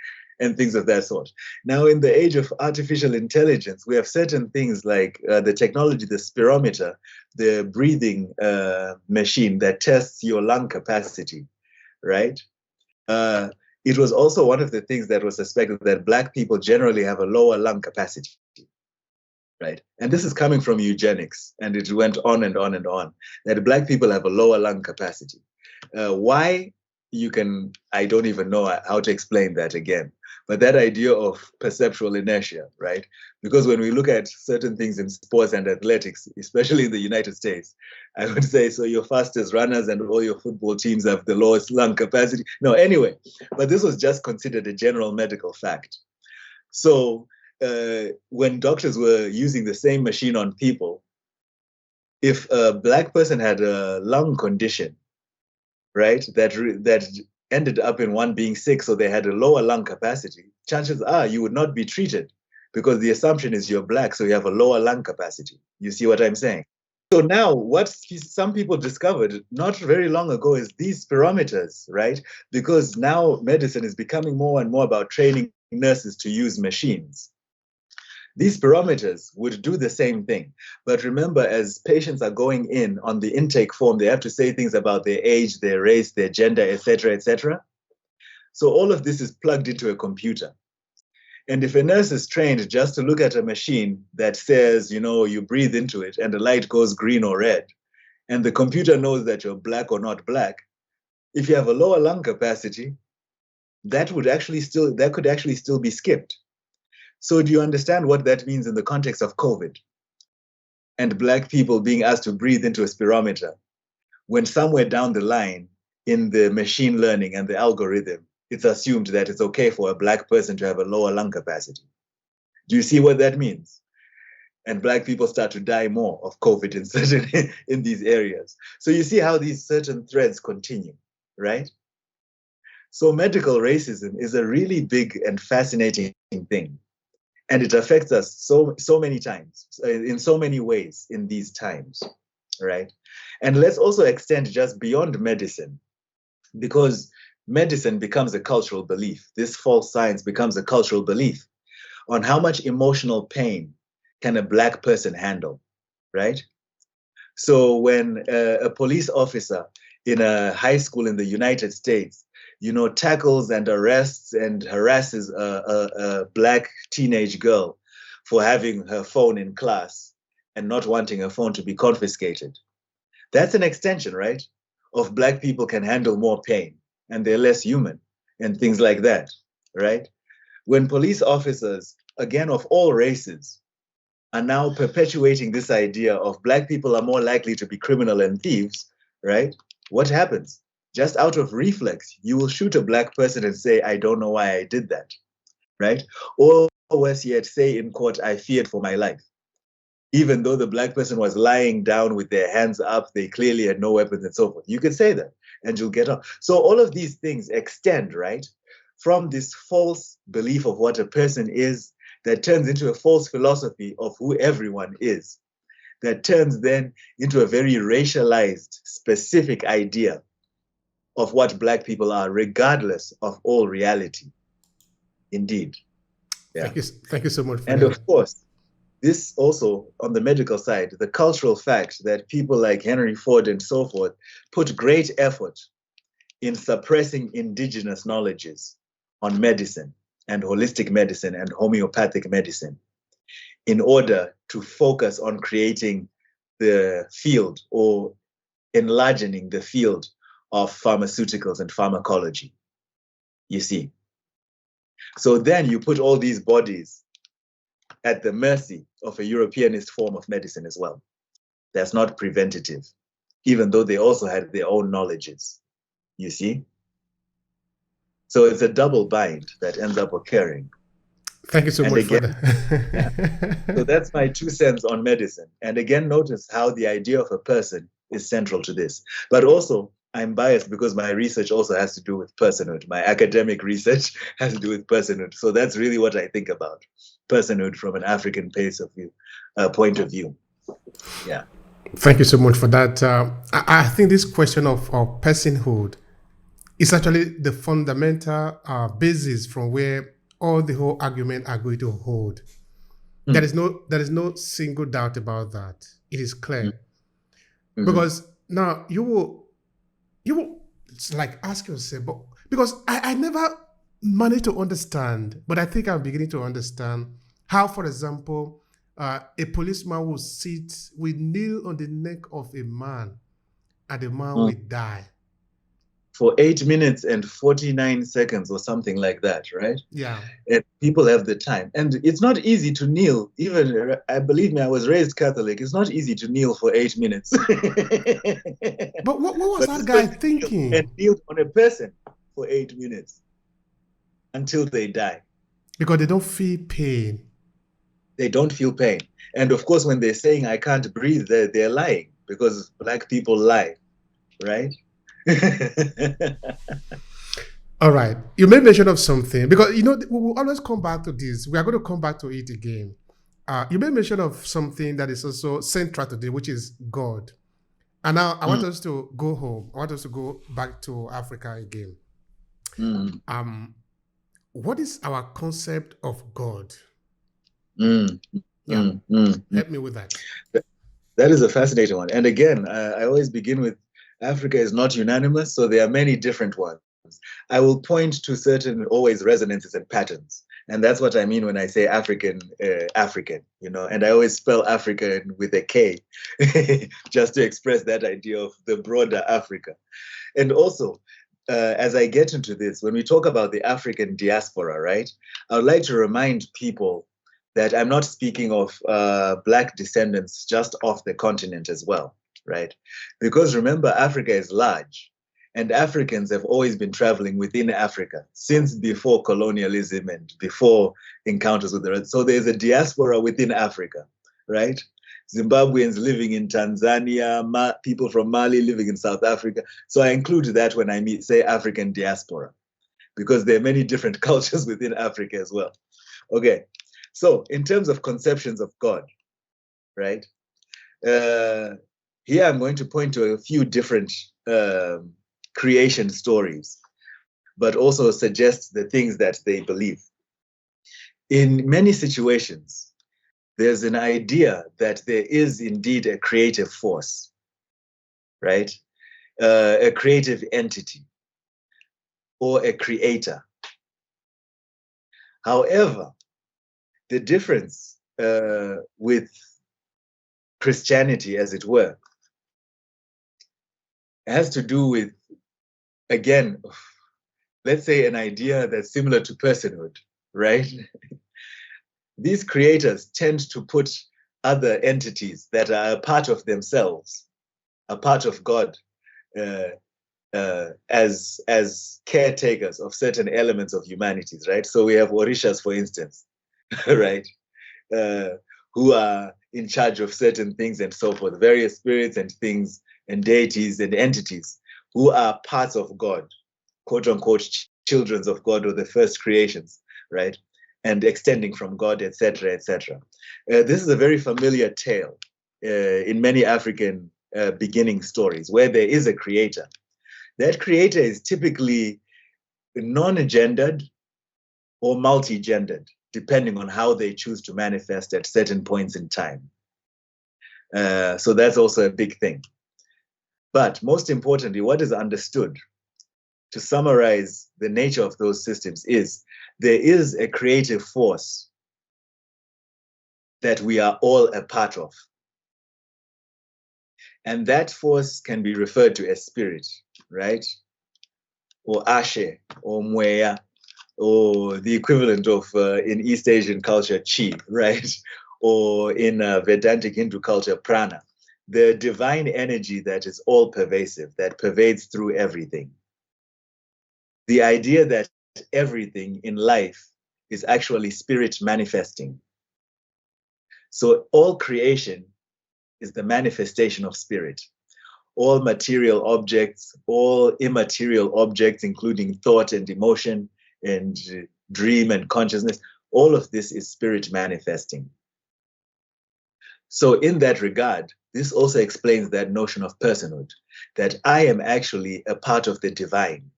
A: and things of that sort. Now, in the age of artificial intelligence, we have certain things like the technology, the spirometer, the breathing machine that tests your lung capacity, right? It was also one of the things that was suspected that Black people generally have a lower lung capacity, right? And this is coming from eugenics, and it went on and on and on, that Black people have a lower lung capacity. Why? I don't even know how to explain that again. But that idea of perceptual inertia, right? Because when we look at certain things in sports and athletics, especially in the United States, I would say, so your fastest runners and all your football teams have the lowest lung capacity. No, anyway, but this was just considered a general medical fact. So when doctors were using the same machine on people, if a Black person had a lung condition, right, that ended up in one being sick, so they had a lower lung capacity, chances are you would not be treated because the assumption is you're Black, so you have a lower lung capacity. You see what I'm saying? So now what some people discovered not very long ago is these spirometers, right? Because now medicine is becoming more and more about training nurses to use machines. These spirometers would do the same thing. But remember, as patients are going in on the intake form, they have to say things about their age, their race, their gender, etc., etc. So all of this is plugged into a computer. And if a nurse is trained just to look at a machine that says, you breathe into it and the light goes green or red, and the computer knows that you're Black or not Black, if you have a lower lung capacity, that could actually still be skipped. So do you understand what that means in the context of COVID and Black people being asked to breathe into a spirometer when somewhere down the line in the machine learning and the algorithm, it's assumed that it's okay for a Black person to have a lower lung capacity? Do you see what that means? And Black people start to die more of COVID in these areas. So you see how these certain threads continue, right? So medical racism is a really big and fascinating thing. And it affects us so many times, in so many ways in these times, right? And let's also extend just beyond medicine, because medicine becomes a cultural belief. This false science becomes a cultural belief on how much emotional pain can a Black person handle, right? So when a police officer in a high school in the United States tackles and arrests and harasses a Black teenage girl for having her phone in class and not wanting her phone to be confiscated. That's an extension, right, of Black people can handle more pain and they're less human and things like that, right? When police officers, again, of all races, are now perpetuating this idea of Black people are more likely to be criminal and thieves, right? What happens? Just out of reflex, you will shoot a Black person and say, I don't know why I did that, right? Or worse yet, say in court, I feared for my life. Even though the Black person was lying down with their hands up, they clearly had no weapons and so forth. You can say that and you'll get off. So all of these things extend, right, from this false belief of what a person is that turns into a false philosophy of who everyone is, that turns then into a very racialized, specific idea of what Black people are, regardless of all reality. Indeed. Yeah.
B: Thank you so much.
A: And of course, this also, on the medical side, the cultural fact that people like Henry Ford and so forth put great effort in suppressing indigenous knowledges on medicine and holistic medicine and homeopathic medicine in order to focus on creating the field or enlarging the field of pharmaceuticals and pharmacology, you see. So then you put all these bodies at the mercy of a Europeanist form of medicine as well. That's not preventative, even though they also had their own knowledges, you see. So it's a double bind that ends up occurring.
B: Thank you so much for that.
A: Yeah. So that's my 2 cents on medicine. And again, notice how the idea of a person is central to this. But also, I'm biased because my research also has to do with personhood. My academic research has to do with personhood. So that's really what I think about personhood from an African point of view. Yeah.
B: Thank you so much for that. I think this question of personhood is actually the fundamental basis from where all the whole argument are going to hold.
A: Mm.
B: There is no single doubt about that. It is clear.
A: Mm-hmm.
B: Because now you will it's like ask yourself, but because I never managed to understand, but I think I'm beginning to understand how, for example, a policeman will kneel on the neck of a man and the man will die.
A: For 8 minutes and 49 seconds or something like that, right?
B: Yeah.
A: And people have the time. And it's not easy to kneel. Even, I believe me, I was raised Catholic. It's not easy to kneel for 8 minutes.
B: But what was that guy thinking?
A: And kneel on a person for 8 minutes until they die.
B: Because they don't feel pain.
A: They don't feel pain. And of course, when they're saying, I can't breathe, they're lying, because Black people lie, right?
B: All right. You made mention of something, because, we will always come back to this. We are going to come back to it again. You made mention of something that is also central today, which is God. And now I want us to go home. I want us to go back to Africa again. What is our concept of God? Help me with that.
A: That is a fascinating one. And again, I always begin with Africa is not unanimous, so there are many different ones. I will point to certain always resonances and patterns. And that's what I mean when I say African, and I always spell African with a K, just to express that idea of the broader Africa. And also, as I get into this, when we talk about the African diaspora, right, I would like to remind people that I'm not speaking of Black descendants just off the continent as well, right? Because remember, Africa is large. And Africans have always been traveling within Africa since before colonialism and before encounters with the rest. So there's a diaspora within Africa, right? Zimbabweans living in Tanzania, people from Mali living in South Africa. So I include that when I say African diaspora, because there are many different cultures within Africa as well. Okay, so in terms of conceptions of God, right? Here I'm going to point to a few different creation stories, but also suggest the things that they believe. In many situations, there's an idea that there is indeed a creative force, right? A creative entity or a creator. However, the difference with Christianity, as it were, has to do with, again, let's say an idea that's similar to personhood, right? These creators tend to put other entities that are a part of themselves, a part of God, as caretakers of certain elements of humanities, right? So we have Orishas, for instance, right? Who are in charge of certain things and so forth, various spirits and things and deities and entities who are parts of God, quote unquote, children of God, or the first creations, right? And extending from God, etc., etc. This is a very familiar tale in many African beginning stories where there is a creator. That creator is typically non-gendered or multi-gendered, depending on how they choose to manifest at certain points in time. So that's also a big thing. But most importantly, what is understood, to summarize the nature of those systems, is there is a creative force that we are all a part of. And that force can be referred to as spirit, right? Or Ashe, or Mweya, or the equivalent of, in East Asian culture, Chi, right? Or in Vedantic Hindu culture, Prana. The divine energy that is all pervasive, that pervades through everything. The idea that everything in life is actually spirit manifesting. So all creation is the manifestation of spirit. All material objects, all immaterial objects, including thought and emotion and dream and consciousness, all of this is spirit manifesting. So in that regard, this also explains that notion of personhood, that I am actually a part of the divine.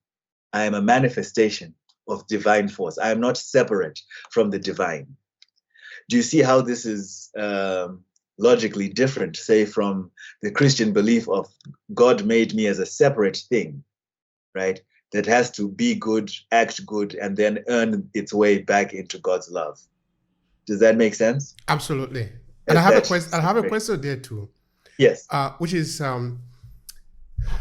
A: I am a manifestation of divine force. I am not separate from the divine. Do you see how this is logically different, say, from the Christian belief of God made me as a separate thing, right? That has to be good, act good, and then earn its way back into God's love. Does that make sense?
B: Absolutely. And I have a question. I have a question there too.
A: Yes.
B: Which is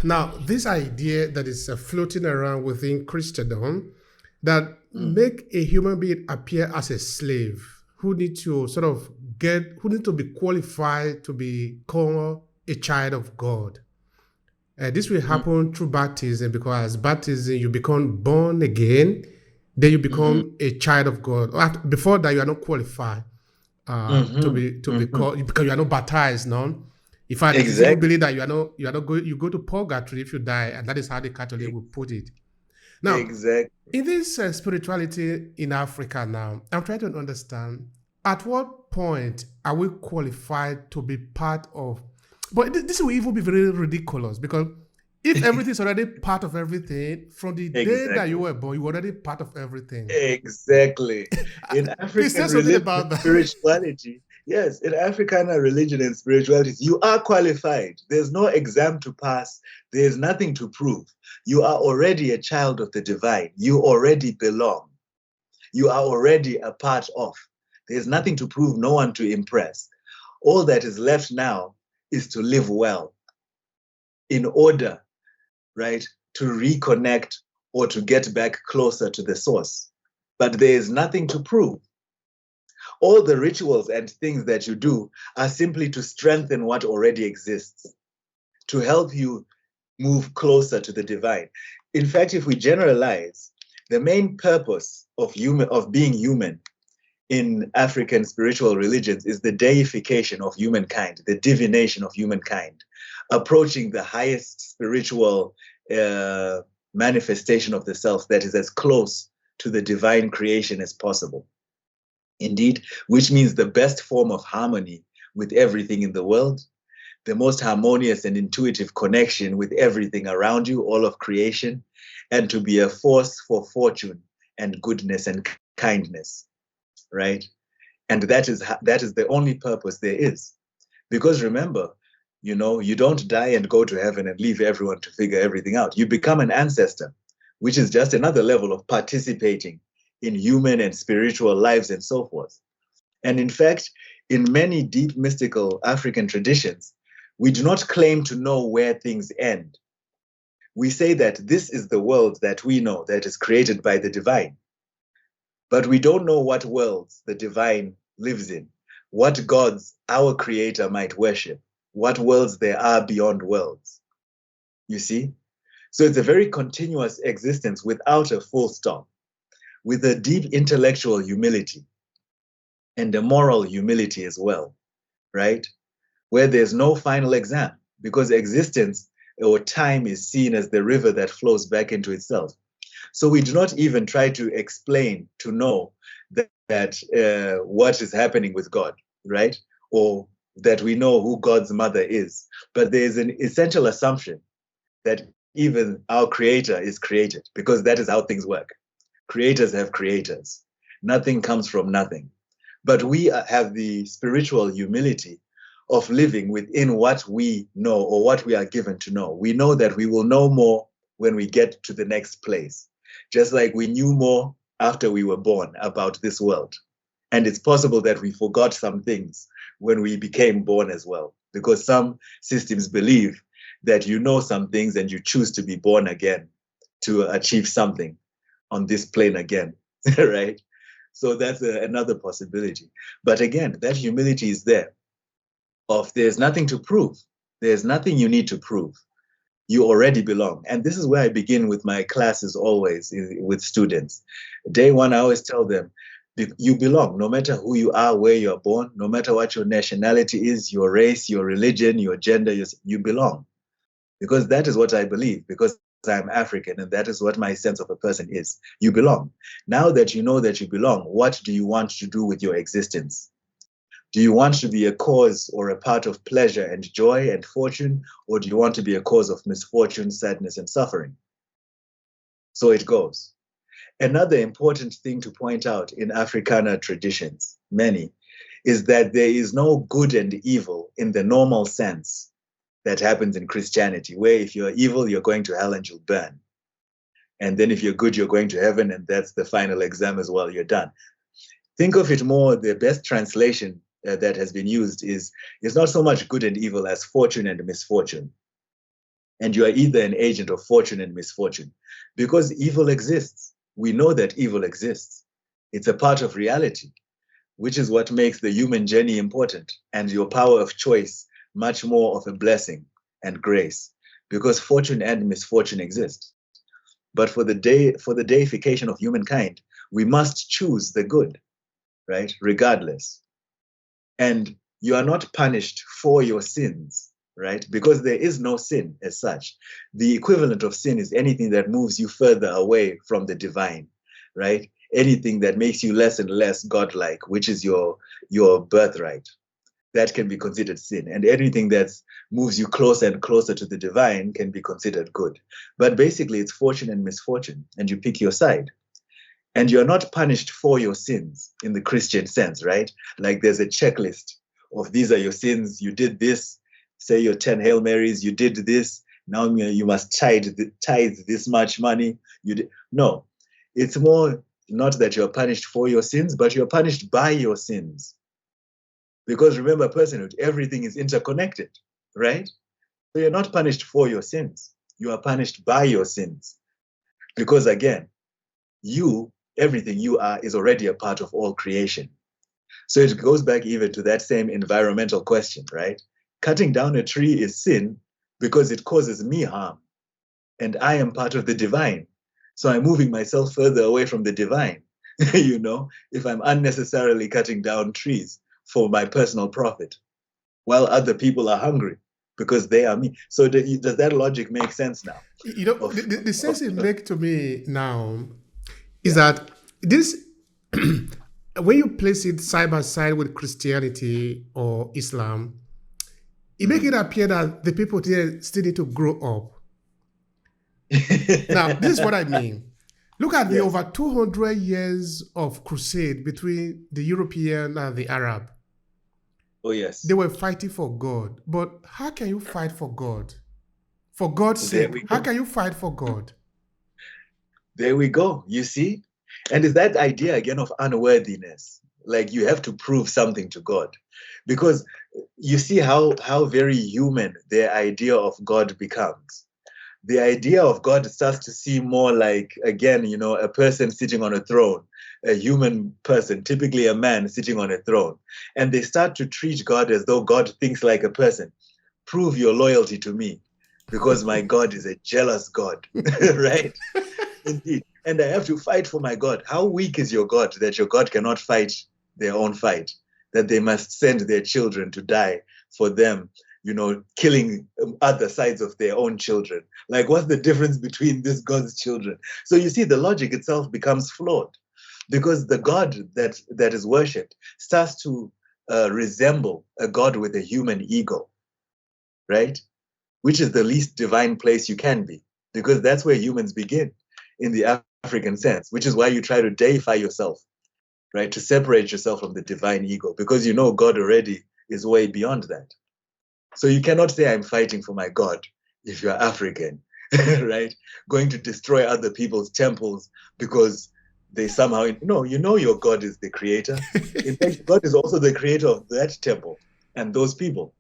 B: now this idea that is floating around within Christendom that make a human being appear as a slave who need to who need to be qualified to be called a child of God. This will happen through baptism, because baptism you become born again, then you become a child of God. Before that, you are not qualified to be called, because you are not baptized. No, in fact, it's even believed that you are not going. You go to purgatory if you die, and that is how the Catholic will put it. Now, in this spirituality in Africa now, I'm trying to understand at what point are we qualified to be part of. But this will even be very ridiculous, because if everything is already part of everything, from the day that you were born, you were already part of everything.
A: Exactly. In African religion and spirituality, yes, in African religion and spirituality, you are qualified. There's no exam to pass. There's nothing to prove. You are already a child of the divine. You already belong. You are already a part of. There's nothing to prove, no one to impress. All that is left now is to live well in order, right, to reconnect or to get back closer to the source. But there is nothing to prove. All the rituals and things that you do are simply to strengthen what already exists, to help you move closer to the divine. In fact, if we generalize, the main purpose of being human in African spiritual religions is the deification of humankind, the divination of humankind, approaching the highest spiritual manifestation of the self that is as close to the divine creation as possible. Indeed, which means the best form of harmony with everything in the world, the most harmonious and intuitive connection with everything around you, all of creation, and to be a force for fortune and goodness and kindness. Right? And that is the only purpose there is. Because remember, you don't die and go to heaven and leave everyone to figure everything out. You become an ancestor, which is just another level of participating in human and spiritual lives and so forth. And in fact, in many deep mystical African traditions, we do not claim to know where things end. We say that this is the world that we know, that is created by the divine. But we don't know what worlds the divine lives in, what gods our creator might worship, what worlds there are beyond worlds. You see? So it's a very continuous existence without a full stop, with a deep intellectual humility and a moral humility as well, right? Where there's no final exam, because existence or time is seen as the river that flows back into itself. So we do not even try to explain, to know that what is happening with God, right? Or that we know who God's mother is. But there is an essential assumption that even our creator is created, because that is how things work. Creators have creators. Nothing comes from nothing. But we have the spiritual humility of living within what we know or what we are given to know. We know that we will know more when we get to the next place. Just like we knew more after we were born about this world. And it's possible that we forgot some things when we became born as well, because some systems believe that you know some things and you choose to be born again to achieve something on this plane again, right? So that's another possibility. But again, that humility is there. There's nothing to prove. There's nothing you need to prove. You already belong. And this is where I begin with my classes always with students. Day one, I always tell them, you belong, no matter who you are, where you're born, no matter what your nationality is, your race, your religion, your gender, you belong. Because that is what I believe, because I'm African, and that is what my sense of a person is. You belong. Now that you know that you belong, what do you want to do with your existence? Do you want to be a cause or a part of pleasure and joy and fortune, or do you want to be a cause of misfortune, sadness, and suffering? So it goes. Another important thing to point out in Africana traditions, many, is that there is no good and evil in the normal sense that happens in Christianity, where if you're evil, you're going to hell and you'll burn. And then if you're good, you're going to heaven, and that's the final exam as well, you're done. Think of it more, the best translation that has been used is not so much good and evil as fortune and misfortune. And you are either an agent of fortune and misfortune, because evil exists. We know that evil exists. It's a part of reality, which is what makes the human journey important and your power of choice much more of a blessing and grace, because fortune and misfortune exist. But for the deification of humankind, we must choose the good, right? Regardless. And you are not punished for your sins, right? Because there is no sin as such. The equivalent of sin is anything that moves you further away from the divine, right? Anything that makes you less and less godlike, which is your birthright. That can be considered sin. And anything that moves you closer and closer to the divine can be considered good. But basically, it's fortune and misfortune, and you pick your side. And you're not punished for your sins in the Christian sense, right? Like there's a checklist of these are your sins. You did this, say your 10 Hail Marys, you did this. Now you must tithe this much money. No, it's more not that you're punished for your sins, but you're punished by your sins. Because remember, personhood, everything is interconnected, right? So you're not punished for your sins. You are punished by your sins. Because again, everything you are is already a part of all creation. So it goes back even to that same environmental question, right? Cutting down a tree is sin because it causes me harm. And I am part of the divine. So I'm moving myself further away from the divine, if I'm unnecessarily cutting down trees for my personal profit, while other people are hungry because they are me. So does that logic make sense now?
B: The sense it makes to me now is that this, when you place it side by side with Christianity or Islam, it makes it appear that the people there still need to grow up. Now, this is what I mean. Look at the over 200 years of crusade between the European and the Arab.
A: Oh, yes.
B: They were fighting for God. But how can you fight for God? For God's sake, how can you fight for God?
A: There we go. You see? And it's that idea again of unworthiness. Like you have to prove something to God. Because you see how very human the idea of God becomes. The idea of God starts to seem more like, again, a person sitting on a throne, a human person, typically a man sitting on a throne. And they start to treat God as though God thinks like a person. Prove your loyalty to me because my God is a jealous God, right? Indeed. And I have to fight for my God. How weak is your God that your God cannot fight their own fight, that they must send their children to die for them, killing other sides of their own children. Like, what's the difference between this God's children? So you see, the logic itself becomes flawed because the God that is worshipped starts to resemble a God with a human ego, right? Which is the least divine place you can be, because that's where humans begin in the African sense, which is why you try to deify yourself, right? To separate yourself from the divine ego, because God already is way beyond that. So you cannot say I'm fighting for my God if you're African, right? Going to destroy other people's temples because they somehow, your God is the creator. In fact, God is also the creator of that temple and those people.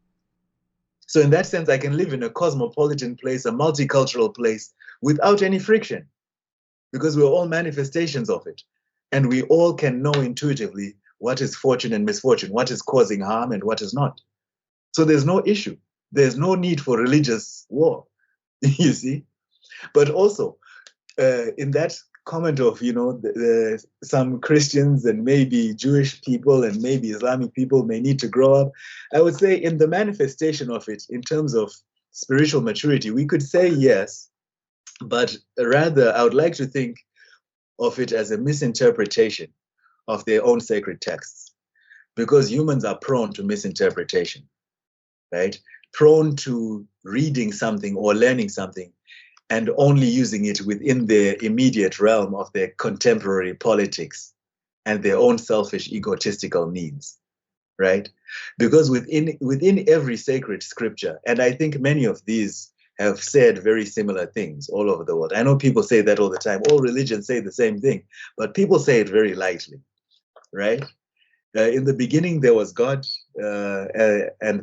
A: So in that sense, I can live in a cosmopolitan place, a multicultural place without any friction because we're all manifestations of it. And we all can know intuitively what is fortune and misfortune, what is causing harm and what is not. So there's no issue. There's no need for religious war, you see. But also, in that comment of, some Christians and maybe Jewish people and maybe Islamic people may need to grow up, I would say in the manifestation of it, in terms of spiritual maturity, we could say yes, but rather I would like to think of it as a misinterpretation of their own sacred texts, because humans are prone to misinterpretation. Right? Prone to reading something or learning something and only using it within their immediate realm of their contemporary politics and their own selfish, egotistical needs, right? Because within every sacred scripture, and I think many of these have said very similar things all over the world. I know people say that all the time. All religions say the same thing, but people say it very lightly, right? In the beginning there was God, and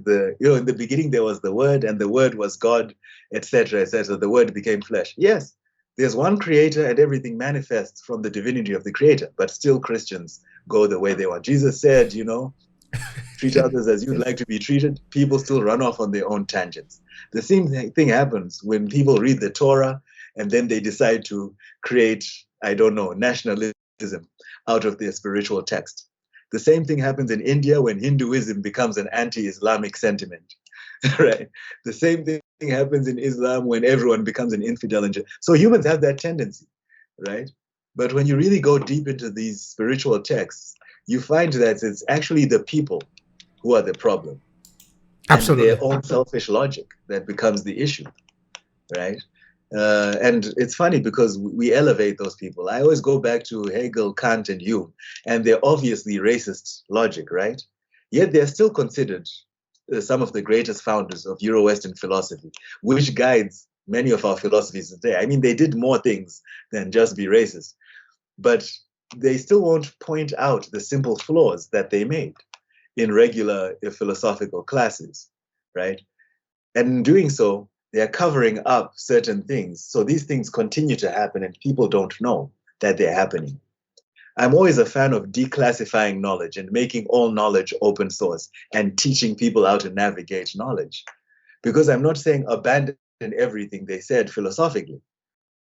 A: in the beginning there was the Word, and the Word was God, etc., etc. The Word became flesh. Yes, there's one Creator, and everything manifests from the divinity of the Creator. But still, Christians go the way they want. Jesus said, treat others as you'd like to be treated. People still run off on their own tangents. The same thing happens when people read the Torah, and then they decide to create, I don't know, nationalism out of their spiritual text. The same thing happens in India when Hinduism becomes an anti-Islamic sentiment, right? The same thing happens in Islam when everyone becomes an infidel. So humans have that tendency, right? But when you really go deep into these spiritual texts, you find that it's actually the people who are the problem.
B: Absolutely.
A: And their own selfish logic that becomes the issue, right? And it's funny because we elevate those people. I always go back to Hegel, Kant, and Hume, and they're obviously racist logic, right? Yet they're still considered some of the greatest founders of Euro-Western philosophy, which guides many of our philosophies today. I mean, they did more things than just be racist, but they still won't point out the simple flaws that they made in regular philosophical classes, right? And in doing so, they are covering up certain things. So these things continue to happen and people don't know that they're happening. I'm always a fan of declassifying knowledge and making all knowledge open source and teaching people how to navigate knowledge. Because I'm not saying abandon everything they said philosophically,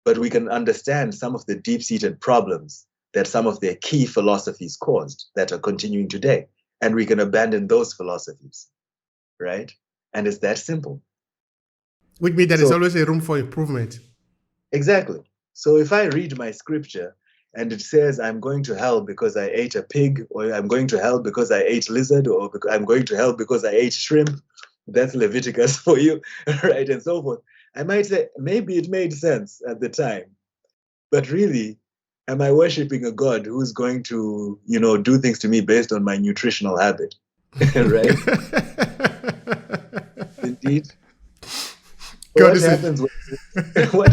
A: but we can understand some of the deep-seated problems that some of their key philosophies caused that are continuing today. And we can abandon those philosophies, right? And it's that simple.
B: Which means there is always a room for improvement.
A: Exactly. So if I read my scripture and it says I'm going to hell because I ate a pig, or I'm going to hell because I ate lizard, or I'm going to hell because I ate shrimp, that's Leviticus for you, right? And so forth. I might say, maybe it made sense at the time, but really, am I worshiping a God who's going to, do things to me based on my nutritional habit, right? Indeed. What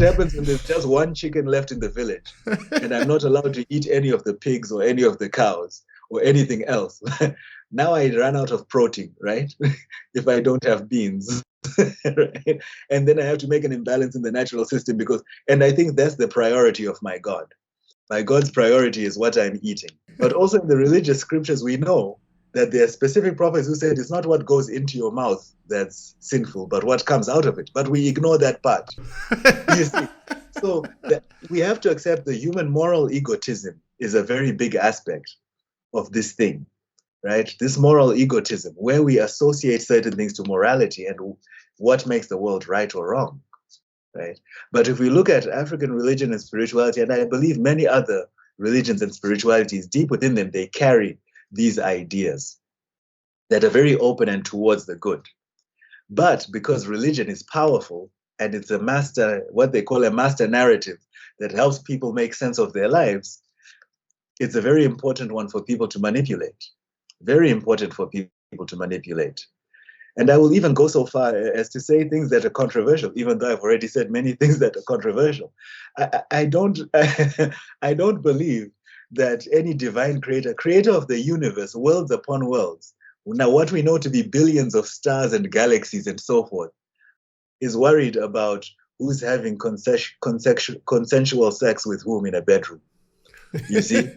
A: happens when there's just one chicken left in the village and I'm not allowed to eat any of the pigs or any of the cows or anything else? Now I run out of protein, right? If I don't have beans, right? And then I have to make an imbalance in the natural system and I think that's the priority of my God. My God's priority is what I'm eating. But also in the religious scriptures, we know that there are specific prophets who said it's not what goes into your mouth that's sinful, but what comes out of it. But we ignore that part. You see? So we have to accept the human moral egotism is a very big aspect of this thing, right? This moral egotism, where we associate certain things to morality and what makes the world right or wrong, right? But if we look at African religion and spirituality, and I believe many other religions and spiritualities, deep within them, they carry these ideas that are very open and towards the good. But because religion is powerful and it's what they call a master narrative that helps people make sense of their lives, it's a very important one for people to manipulate. Very important for people to manipulate. And I will even go so far as to say things that are controversial, even though I've already said many things that are controversial. I don't believe that any divine creator of the universe, worlds upon worlds, now what we know to be billions of stars and galaxies and so forth, is worried about who's having consensual sex with whom in a bedroom. You see?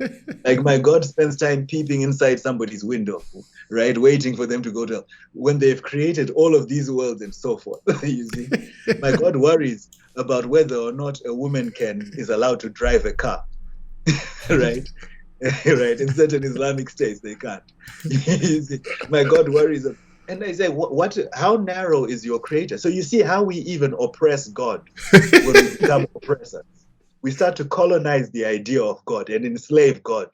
A: Like my God spends time peeping inside somebody's window, right? Waiting for them to go to when they've created all of these worlds and so forth. You see? My God worries about whether or not a woman is allowed to drive a car. Right? Right. In certain Islamic states, they can't. You see? My God worries. And I say, how narrow is your creator? So you see how we even oppress God when we become oppressors. We start to colonize the idea of God and enslave God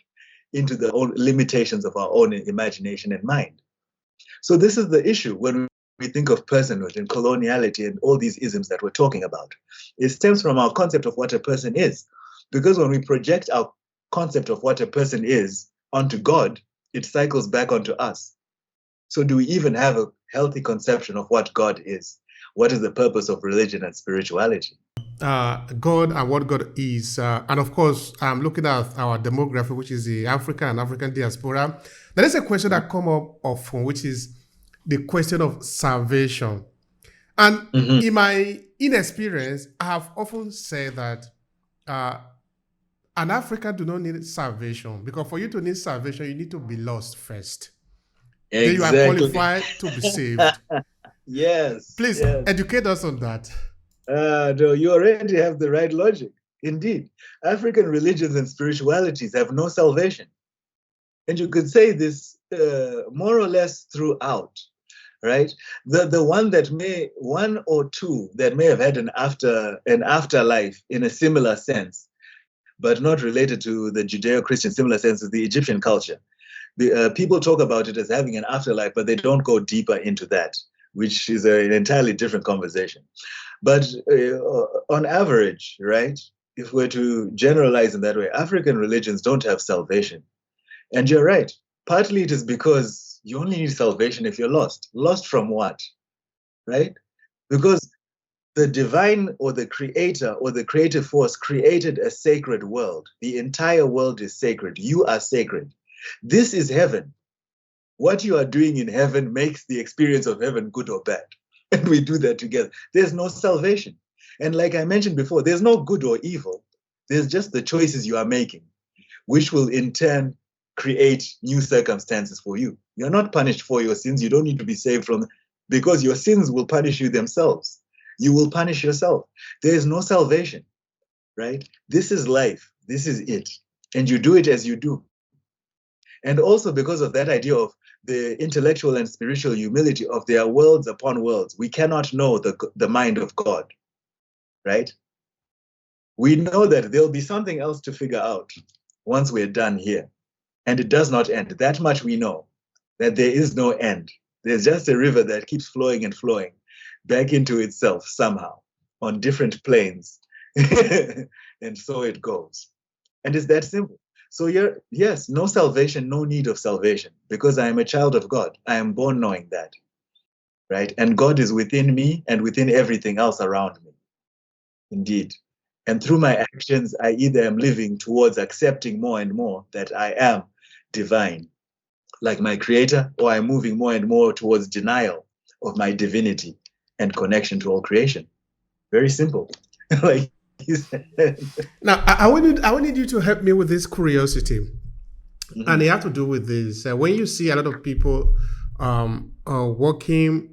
A: into the own limitations of our own imagination and mind. So this is the issue when we think of personhood and coloniality and all these isms that we're talking about. It stems from our concept of what a person is. Because when we project our concept of what a person is onto God, it cycles back onto us. So do we even have a healthy conception of what God is? What is the purpose of religion and spirituality?
B: God and what God is. And of course, I'm looking at our demography, which is the African and African diaspora. There is a question that come up often, which is the question of salvation. And in my inexperience, I have often said that an African do not need salvation, because for you to need salvation, you need to be lost first. Then you are
A: Exactly.
B: qualified to be saved.
A: Yes.
B: Please educate us on that.
A: No, you already have the right logic. Indeed, African religions and spiritualities have no salvation. And you could say this more or less throughout, right? The one or two that may have had an afterlife in a similar sense, but not related to the Judeo-Christian similar sense of the Egyptian culture. People talk about it as having an afterlife, but they don't go deeper into that, which is an entirely different conversation. But on average, right, if we're to generalize in that way, African religions don't have salvation. And you're right. Partly it is because you only need salvation if you're lost. Lost from what? Right? Because the divine or the creator or the creative force created a sacred world. The entire world is sacred. You are sacred. This is heaven. What you are doing in heaven makes the experience of heaven good or bad. And we do that together. There's no salvation. And like I mentioned before, there's no good or evil. There's just the choices you are making, which will in turn create new circumstances for you. You're not punished for your sins. You don't need to be saved from them, because your sins will punish you themselves. You will punish yourself. There is no salvation, right? This is life. This is it. And you do it as you do. And also because of that idea of the intellectual and spiritual humility of their worlds upon worlds, we cannot know the mind of God, right? We know that there'll be something else to figure out once we're done here. And it does not end. That much we know, that there is no end. There's just a river that keeps flowing and flowing back into itself somehow on different planes. And so it goes. And it's that simple. So yes, no salvation, no need of salvation, because I am a child of God. I am born knowing that, right? And God is within me and within everything else around me. Indeed. And through my actions, I either am living towards accepting more and more that I am divine, like my creator, or I'm moving more and more towards denial of my divinity and connection to all creation. Very simple. Like you said.
B: Now, I wanted you to help me with this curiosity. And it has to do with this. When you see a lot of people working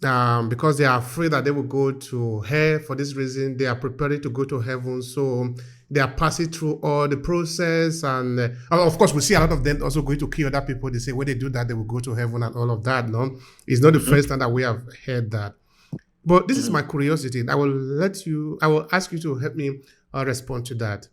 B: because they are afraid that they will go to hell, for this reason, they are preparing to go to heaven. So they are passing through all the process. And of course, we see a lot of them also going to kill other people. They say when they do that, they will go to heaven and all of that. No, it's not the first time that we have heard that. But this is my curiosity. I will ask you to help me respond to that.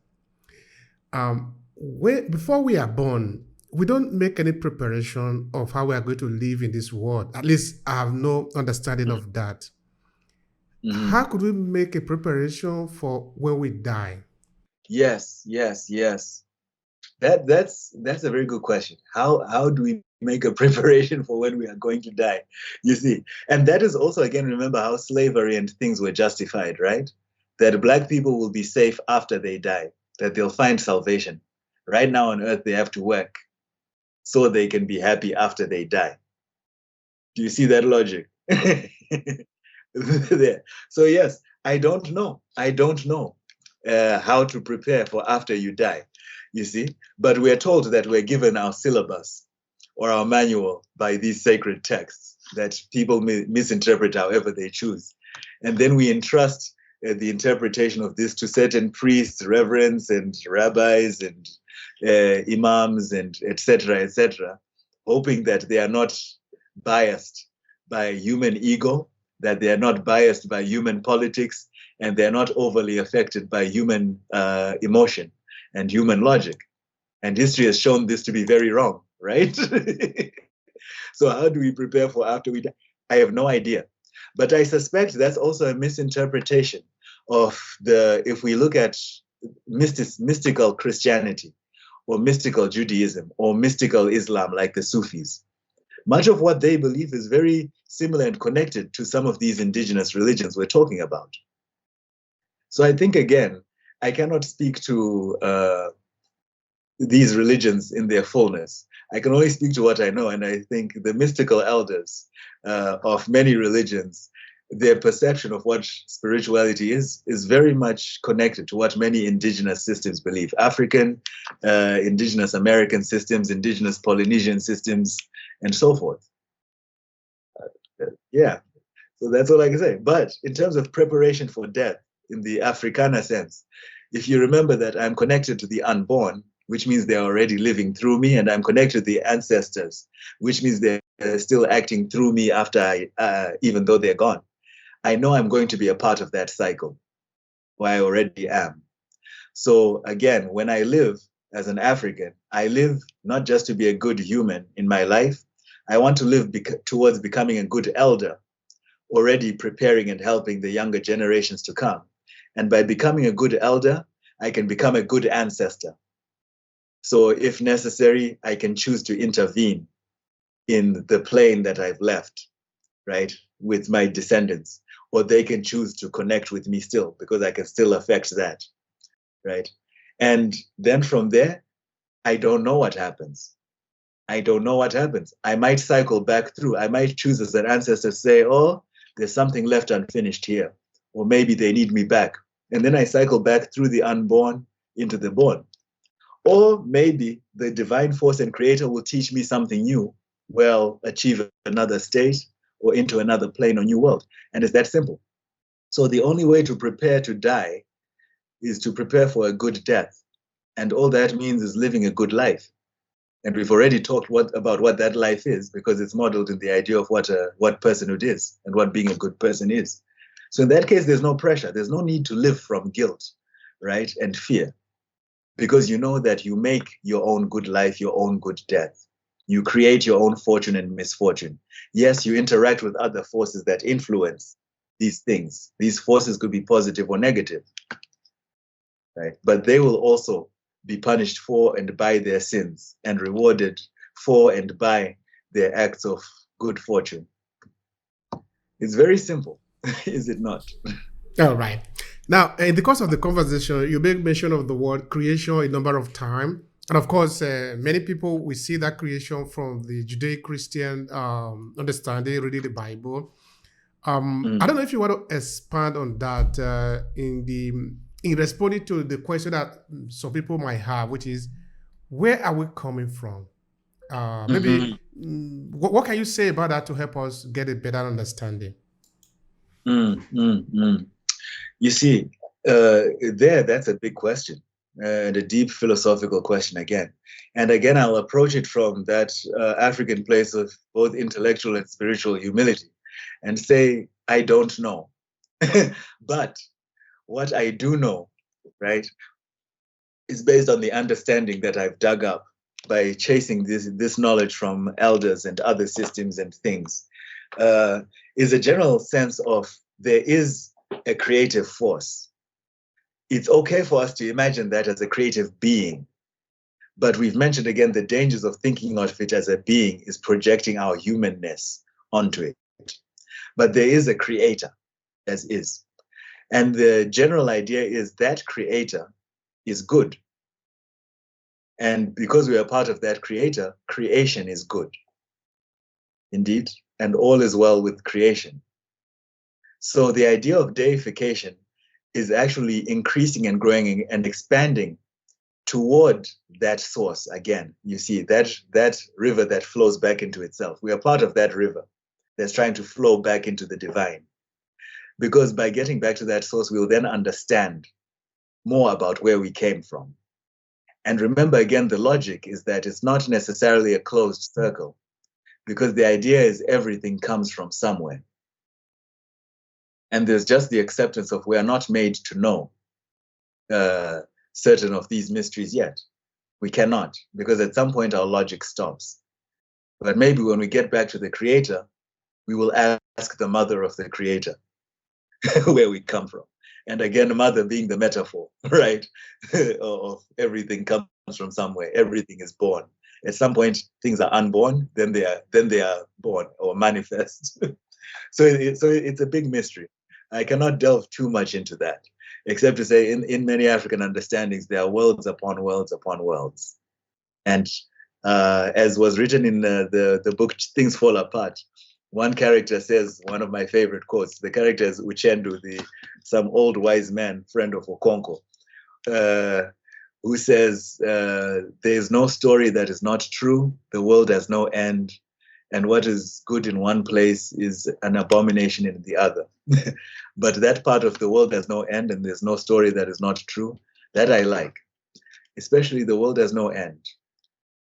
B: Before we are born, we don't make any preparation of how we are going to live in this world. At least I have no understanding of that. How could we make a preparation for when we die?
A: Yes. That's a very good question. How do we make a preparation for when we are going to die? You see, and that is also, again, remember how slavery and things were justified, right? That Black people will be safe after they die, that they'll find salvation. Right now on earth, they have to work so they can be happy after they die. Do you see that logic? There. So yes, I don't know how to prepare for after you die, you see, but we're told that we're given our syllabus or our manual by these sacred texts that people misinterpret however they choose. And then we entrust the interpretation of this to certain priests, reverends, and rabbis, and imams, and etc., hoping that they are not biased by human ego, that they are not biased by human politics, and they're not overly affected by human emotion and human logic. And history has shown this to be very wrong, right? So how do we prepare for after we die? I have no idea. But I suspect that's also a misinterpretation of if we look at mystical Christianity or mystical Judaism or mystical Islam like the Sufis. Much of what they believe is very similar and connected to some of these indigenous religions we're talking about. So I think, again, I cannot speak to these religions in their fullness. I can only speak to what I know. And I think the mystical elders of many religions, their perception of what spirituality is very much connected to what many indigenous systems believe. African, indigenous American systems, indigenous Polynesian systems, and so forth. Yeah, so that's all I can say. But in terms of preparation for death, in the Africana sense, if you remember that I'm connected to the unborn, which means they're already living through me, and I'm connected to the ancestors, which means they're still acting through me after even though they're gone. I know I'm going to be a part of that cycle, or I already am. So again, when I live as an African, I live not just to be a good human in my life. I want to live towards becoming a good elder, already preparing and helping the younger generations to come. And by becoming a good elder, I can become a good ancestor. So if necessary, I can choose to intervene in the plane that I've left, right, with my descendants. Or they can choose to connect with me still, because I can still affect that, right? And then from there, I don't know what happens. I don't know what happens. I might cycle back through. I might choose as an ancestor to say, oh, there's something left unfinished here. Or maybe they need me back. And then I cycle back through the unborn into the born. Or maybe the divine force and creator will teach me something new, well, achieve another state or into another plane or new world. And it's that simple. So the only way to prepare to die is to prepare for a good death. And all that means is living a good life. And we've already talked about what that life is, because it's modeled in the idea of what personhood is and what being a good person is. So in that case, there's no pressure. There's no need to live from guilt, right, and fear, because you know that you make your own good life, your own good death. You create your own fortune and misfortune. Yes, you interact with other forces that influence these things. These forces could be positive or negative, right? But they will also be punished for and by their sins and rewarded for and by their acts of good fortune. It's very simple, is it not?
B: All right. Now, in the course of the conversation, you made mention of the word creation a number of times. And of course, many people, we see that creation from the Judeo-Christian understanding, reading the Bible. I don't know if you want to expand on that in responding to the question that some people might have, which is, where are we coming from? Maybe what can you say about that to help us get a better understanding?
A: You see, that's a big question, and a deep philosophical question again. And again, I'll approach it from that African place of both intellectual and spiritual humility and say, I don't know. But what I do know, right, is based on the understanding that I've dug up by chasing this knowledge from elders and other systems and things, is a general sense of there is a creative force. It's okay for us to imagine that as a creative being, but we've mentioned again the dangers of thinking of it as a being is projecting our humanness onto it. But there is a creator, as is. And the general idea is that creator is good. And because we are part of that creator, creation is good. Indeed, and all is well with creation. So the idea of deification is actually increasing and growing and expanding toward that source. Again, you see that river that flows back into itself. We are part of that river that's trying to flow back into the divine. Because by getting back to that source, we'll then understand more about where we came from. And remember, again, the logic is that it's not necessarily a closed circle, because the idea is everything comes from somewhere. And there's just the acceptance of we are not made to know certain of these mysteries yet. We cannot, because at some point our logic stops. But maybe when we get back to the creator, we will ask the mother of the creator where we come from. And again, the mother being the metaphor, right? Of everything comes from somewhere. Everything is born. At some point, things are unborn, then they are born or manifest. So it's a big mystery. I cannot delve too much into that, except to say in many African understandings, there are worlds upon worlds upon worlds. And as was written in the book Things Fall Apart, one character says, one of my favorite quotes, the character is Uchendu, some old wise man, friend of Okonko, who says, there's no story that is not true, the world has no end, and what is good in one place is an abomination in the other. But that part of the world has no end, and there's no story that is not true, that I like, especially the world has no end.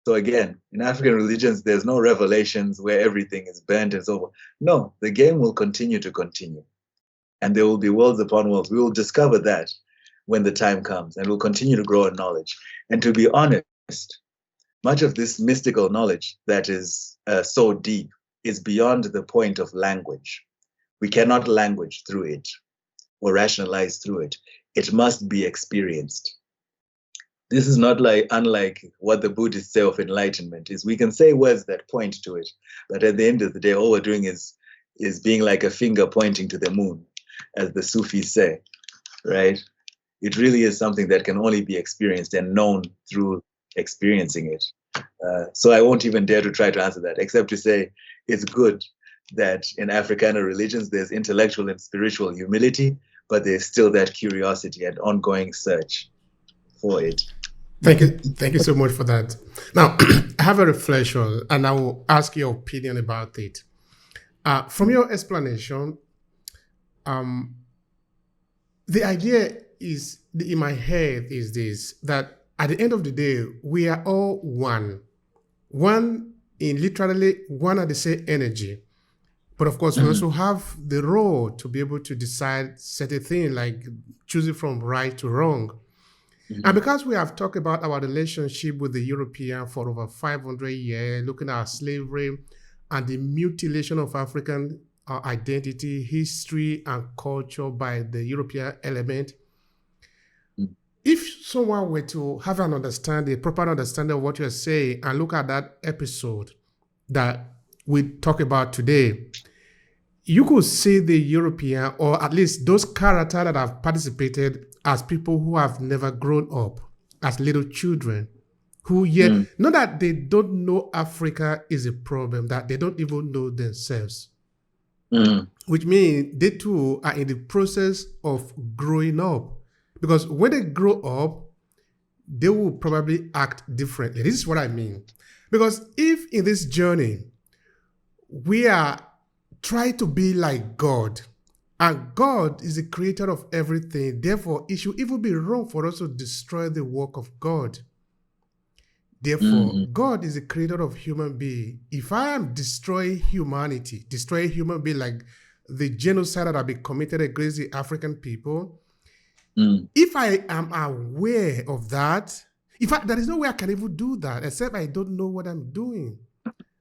A: So again, in African religions, there's no revelations where everything is bent and so on. No, the game will continue to continue. And there will be worlds upon worlds. We will discover that when the time comes, and we'll continue to grow in knowledge. And to be honest, much of this mystical knowledge that is so deep is beyond the point of language. We cannot language through it or rationalize through it. It must be experienced. This is not unlike what the Buddhists say of enlightenment is. We can say words that point to it, but at the end of the day, all we're doing is being like a finger pointing to the moon, as the Sufis say, right? It really is something that can only be experienced and known through experiencing it. So I won't even dare to try to answer that, except to say it's good that in Africana religions, there's intellectual and spiritual humility, but there's still that curiosity and ongoing search for it.
B: Thank you so much for that. Now, I have a reflection, and I will ask your opinion about it. From your explanation, the idea is in my head is this: that at the end of the day, we are all one in literally one and the same energy. But of course, we also have the role to be able to decide certain things, like choosing from right to wrong. And because we have talked about our relationship with the European for over 500 years, looking at slavery and the mutilation of African identity, history, and culture by the European element, if someone were to have a proper understanding of what you're saying, and look at that episode that we talk about today, you could see the European, or at least those characters that have participated, as people who have never grown up, as little children, who yet, not that they don't know Africa is a problem, that they don't even know themselves. Which means they too are in the process of growing up. Because when they grow up, they will probably act differently. This is what I mean. Because if in this journey, we are trying to be like God, and God is the creator of everything, therefore it should even be wrong for us to destroy the work of God. Therefore, God is the creator of human being. If I am destroying humanity, destroying human being like the genocide that have been committed against the African people, if I am aware of that, there is no way I can even do that, except I don't know what I'm doing.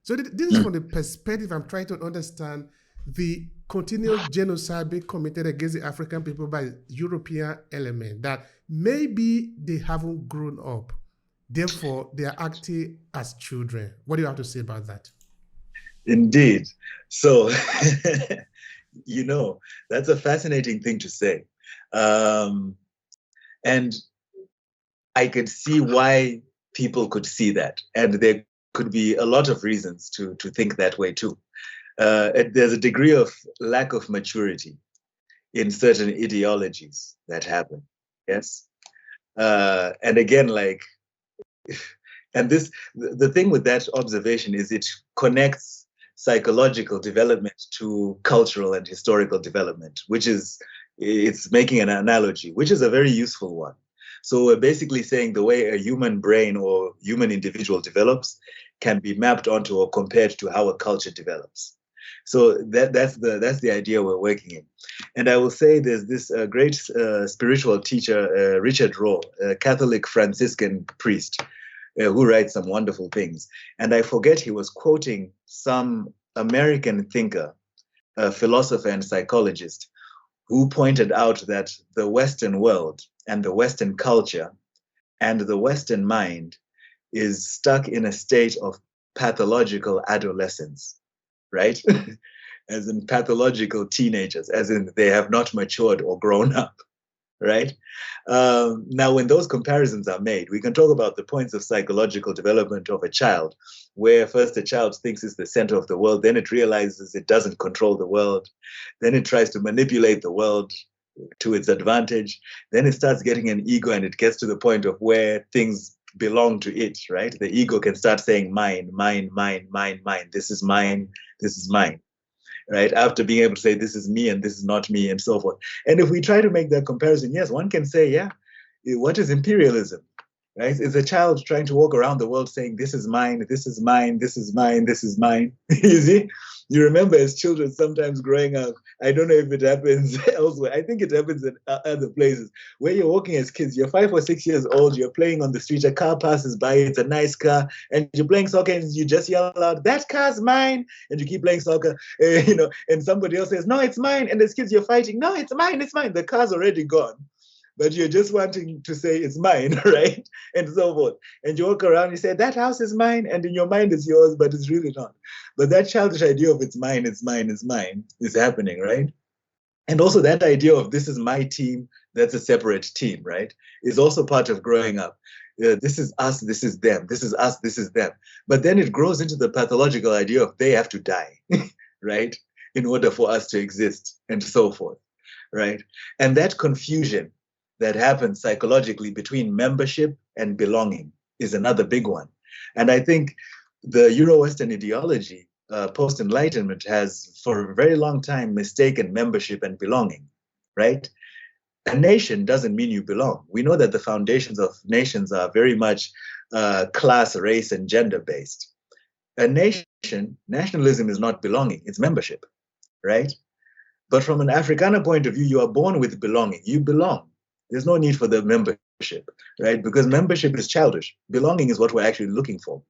B: So this is from the perspective I'm trying to understand the continual genocide being committed against the African people by European element, that maybe they haven't grown up. Therefore, they are acting as children. What do you have to say about that?
A: Indeed. So, that's a fascinating thing to say. And I could see why people could see that. And there could be a lot of reasons to think that way too. There's a degree of lack of maturity in certain ideologies that happen. Yes. And again, the thing with that observation is it connects psychological development to cultural and historical development, it's making an analogy, which is a very useful one. So we're basically saying the way a human brain or human individual develops can be mapped onto or compared to how a culture develops. So that's the idea we're working in. And I will say there's this great spiritual teacher, Richard Rohr, a Catholic Franciscan priest, who writes some wonderful things. And I forget, he was quoting some American thinker a philosopher and psychologist, who pointed out that the Western world and the Western culture and the Western mind is stuck in a state of pathological adolescence, right? As in pathological teenagers, as in they have not matured or grown up, right? Now, when those comparisons are made, we can talk about the points of psychological development of a child, where first the child thinks it's the center of the world, then it realizes it doesn't control the world, then it tries to manipulate the world to its advantage, then it starts getting an ego and it gets to the point of where things belong to it, right? The ego can start saying mine, mine, mine, mine, mine. This is mine, this is mine, right? After being able to say this is me and this is not me and so forth. And if we try to make that comparison, yes, one can say, yeah, what is imperialism, right? Is a child trying to walk around the world saying this is mine, this is mine, this is mine, this is mine. You see? You remember as children sometimes growing up, I don't know if it happens elsewhere. I think it happens in other places where you're walking as kids, you're 5 or 6 years old, you're playing on the street, a car passes by, it's a nice car, and you're playing soccer and you just yell out, that car's mine, and you keep playing soccer, and somebody else says, no, it's mine, and as kids you're fighting, no, it's mine, the car's already gone. But you're just wanting to say it's mine, right? And so forth. And you walk around, you say, that house is mine, and in your mind it's yours, but it's really not. But that childish idea of it's mine is happening, right? And also that idea of this is my team, that's a separate team, right? Is also part of growing up. This is us, this is them. This is us, this is them. But then it grows into the pathological idea of they have to die, right? In order for us to exist, and so forth, right? And that confusion that happens psychologically between membership and belonging is another big one. And I think the Euro-Western ideology, post-Enlightenment, has for a very long time mistaken membership and belonging, right? A nation doesn't mean you belong. We know that the foundations of nations are very much class, race, and gender-based. A nation, nationalism is not belonging, it's membership, right? But from an Afrikaner point of view, you are born with belonging. You belong. There's no need for the membership, right? Because membership is childish. Belonging is what we're actually looking for,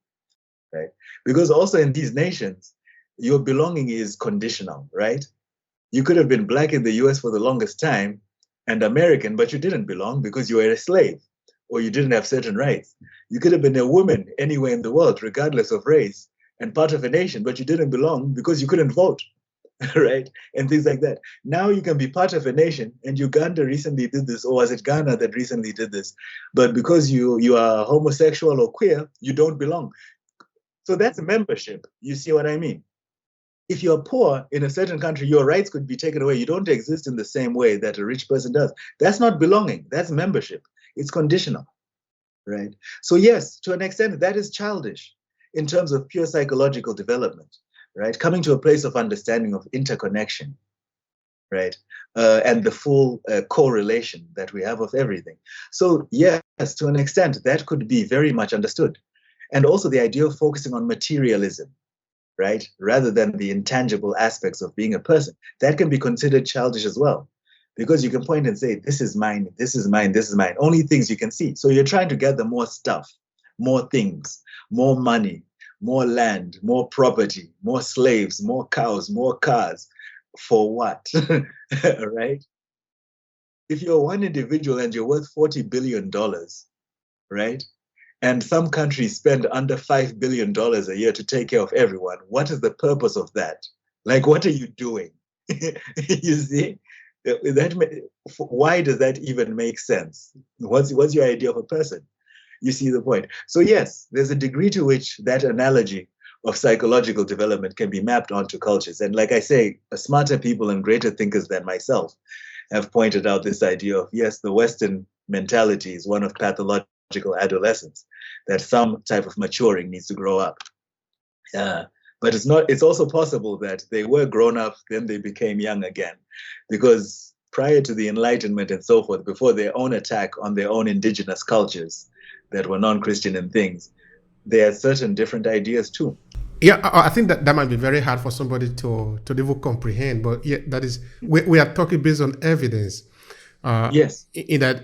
A: right? Because also in these nations, your belonging is conditional, right? You could have been Black in the US for the longest time and American, but you didn't belong because you were a slave or you didn't have certain rights. You could have been a woman anywhere in the world, regardless of race, and part of a nation, but you didn't belong because you couldn't vote. Right? And things like that. Now you can be part of a nation, and Uganda recently did this, or was it Ghana that recently did this? But because you are homosexual or queer, you don't belong. So that's membership. You see what I mean? If you're poor in a certain country, your rights could be taken away. You don't exist in the same way that a rich person does. That's not belonging. That's membership. It's conditional, right? So yes, to an extent, that is childish in terms of pure psychological development. Right, coming to a place of understanding of interconnection, right, and the full correlation that we have of everything. So yes, to an extent, that could be very much understood. And also the idea of focusing on materialism, right, rather than the intangible aspects of being a person, that can be considered childish as well. Because you can point and say, this is mine, this is mine, this is mine, only things you can see. So you're trying to gather more stuff, more things, more money, more land, more property, more slaves, more cows, more cars. For what? Right? If you're one individual and you're worth $40 billion, right? And some countries spend under $5 billion a year to take care of everyone, what is the purpose of that? Like, what are you doing? You see? Why does that even make sense? What's your idea of a person? You see the point. So yes, there's a degree to which that analogy of psychological development can be mapped onto cultures. And like I say, smarter people and greater thinkers than myself have pointed out this idea of, yes, the Western mentality is one of pathological adolescence, that some type of maturing needs to grow up. But it's also possible that they were grown up, then they became young again. Because prior to the Enlightenment and so forth, before their own attack on their own indigenous cultures, that were non-Christian and things, there are certain different ideas too.
B: Yeah, I think that might be very hard for somebody to even comprehend. But yeah, that is, we are talking based on evidence.
A: Yes.
B: In that,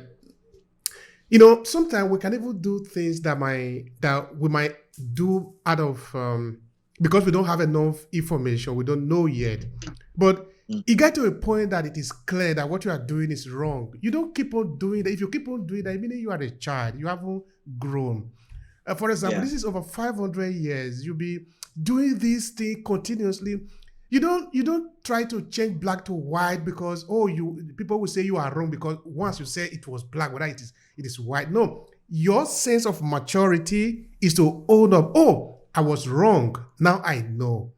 B: sometimes we can even do things that we might do out of because we don't have enough information, we don't know yet. But
A: Mm.
B: you get to a point that it is clear that what you are doing is wrong. You don't keep on doing that. If you keep on doing that, meaning you are a child, you haven't grown. For example,
A: Yeah.
B: this is over 500 years. You'll be doing this thing continuously. You don't try to change black to white because people will say you are wrong because once you say it was black, whether it is white. No, your sense of maturity is to own up. Oh, I was wrong. Now I know.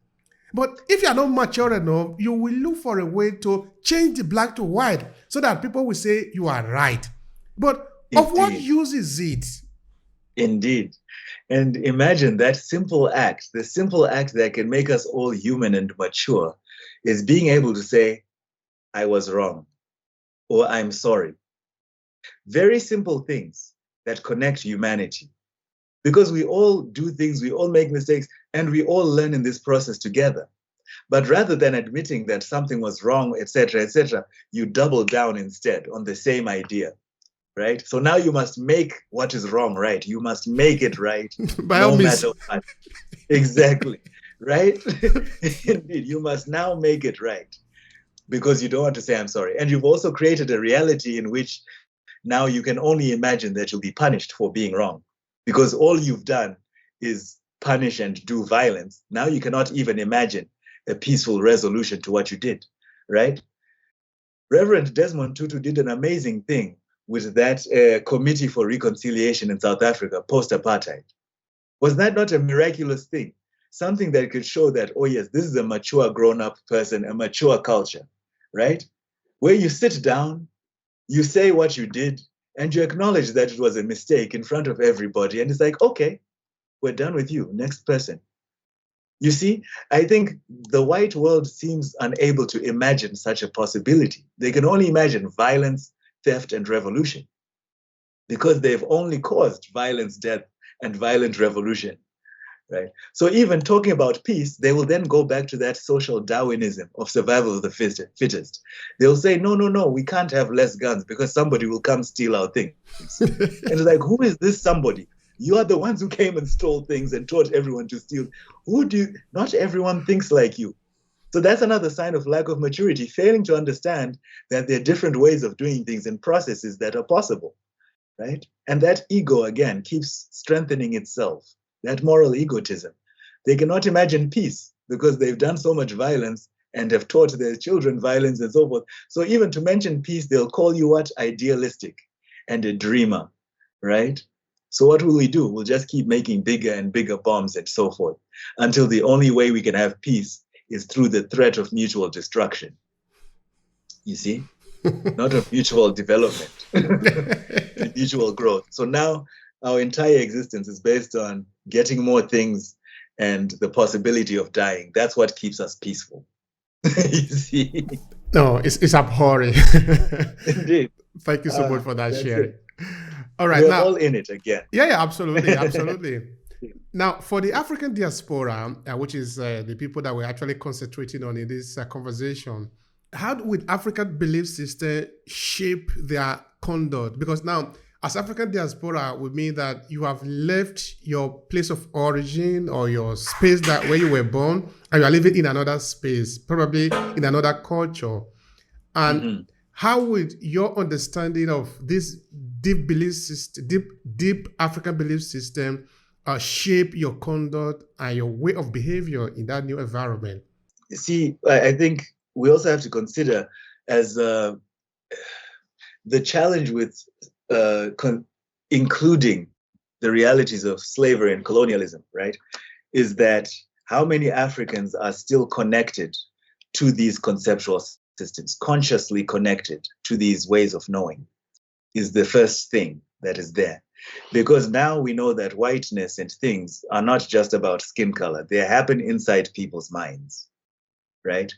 B: But if you are not mature enough, you will look for a way to change the black to white so that people will say you are right. But of what
A: Indeed.
B: use is it?
A: Indeed. And imagine that simple act, the simple act that can make us all human and mature, is being able to say, I was wrong, or I'm sorry. Very simple things that connect humanity. Because we all do things, we all make mistakes, and we all learn in this process together. But rather than admitting that something was wrong, etc., you double down instead on the same idea. Right? So now you must make what is wrong right. You must make it right,
B: By all
A: no
B: means.
A: matter what. Exactly. Right? Indeed, you must now make it right because you don't want to say I'm sorry. And you've also created a reality in which now you can only imagine that you'll be punished for being wrong because all you've done is punish and do violence. Now you cannot even imagine a peaceful resolution to what you did. Right? Reverend Desmond Tutu did an amazing thing with that Committee for Reconciliation in South Africa post-apartheid. Was that not a miraculous thing? Something that could show that, oh yes, this is a mature grown-up person, a mature culture, right? Where you sit down, you say what you did, and you acknowledge that it was a mistake in front of everybody. And it's like, okay, we're done with you. Next person. You see, I think the white world seems unable to imagine such a possibility. They can only imagine violence, theft, and revolution because they've only caused violence, death, and violent revolution, right? So even talking about peace, they will then go back to that social Darwinism of survival of the fittest. They'll say, no, we can't have less guns because somebody will come steal our things. And it's like, who is this somebody? You are the ones who came and stole things and taught everyone to steal. Not everyone thinks like you. So that's another sign of lack of maturity, failing to understand that there are different ways of doing things and processes that are possible, right? And that ego, again, keeps strengthening itself, that moral egotism. They cannot imagine peace because they've done so much violence and have taught their children violence and so forth. So even to mention peace, they'll call you what? Idealistic and a dreamer, right? So what will we do? We'll just keep making bigger and bigger bombs and so forth until the only way we can have peace is through the threat of mutual destruction. You see? Not of mutual development, mutual growth. So now our entire existence is based on getting more things and the possibility of dying. That's what keeps us peaceful. You see?
B: No, it's abhorring.
A: Indeed.
B: Thank you so much for that
A: That's
B: sharing.
A: it.
B: All right,
A: We're
B: now.
A: all in it again.
B: Yeah, absolutely, absolutely. Now, for the African diaspora, which is the people that we're actually concentrating on in this conversation, how would African belief system shape their conduct? Because now, as African diaspora would mean that you have left your place of origin or your space that where you were born, and you are living in another space, probably in another culture. And how would your understanding of this deep belief system, deep African belief system, shape your conduct and your way of behavior in that new environment?
A: See, I think we also have to consider as the challenge with including the realities of slavery and colonialism, right, is that how many Africans are still connected to these conceptual systems, consciously connected to these ways of knowing, is the first thing that is there. Because now we know that whiteness and things are not just about skin color. They happen inside people's minds, right?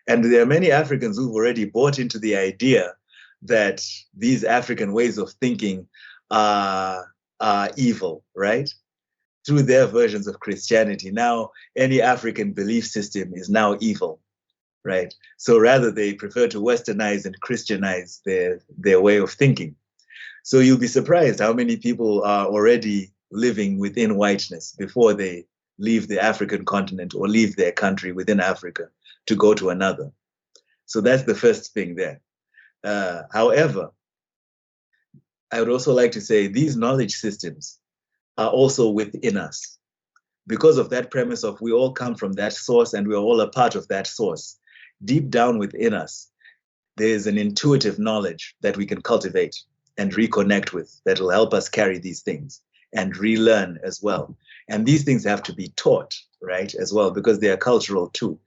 A: And there are many Africans who've already bought into the idea that these African ways of thinking are evil, right? Through their versions of Christianity. Now, any African belief system is now evil, right? So rather, they prefer to westernize and Christianize their way of thinking. So you'll be surprised how many people are already living within whiteness before they leave the African continent or leave their country within Africa to go to another. So that's the first thing there. However, I would also like to say these knowledge systems are also within us. Because of that premise of we all come from that source and we're all a part of that source, deep down within us, there is an intuitive knowledge that we can cultivate and reconnect with that will help us carry these things and relearn as well. And these things have to be taught, right, as well, because they are cultural too.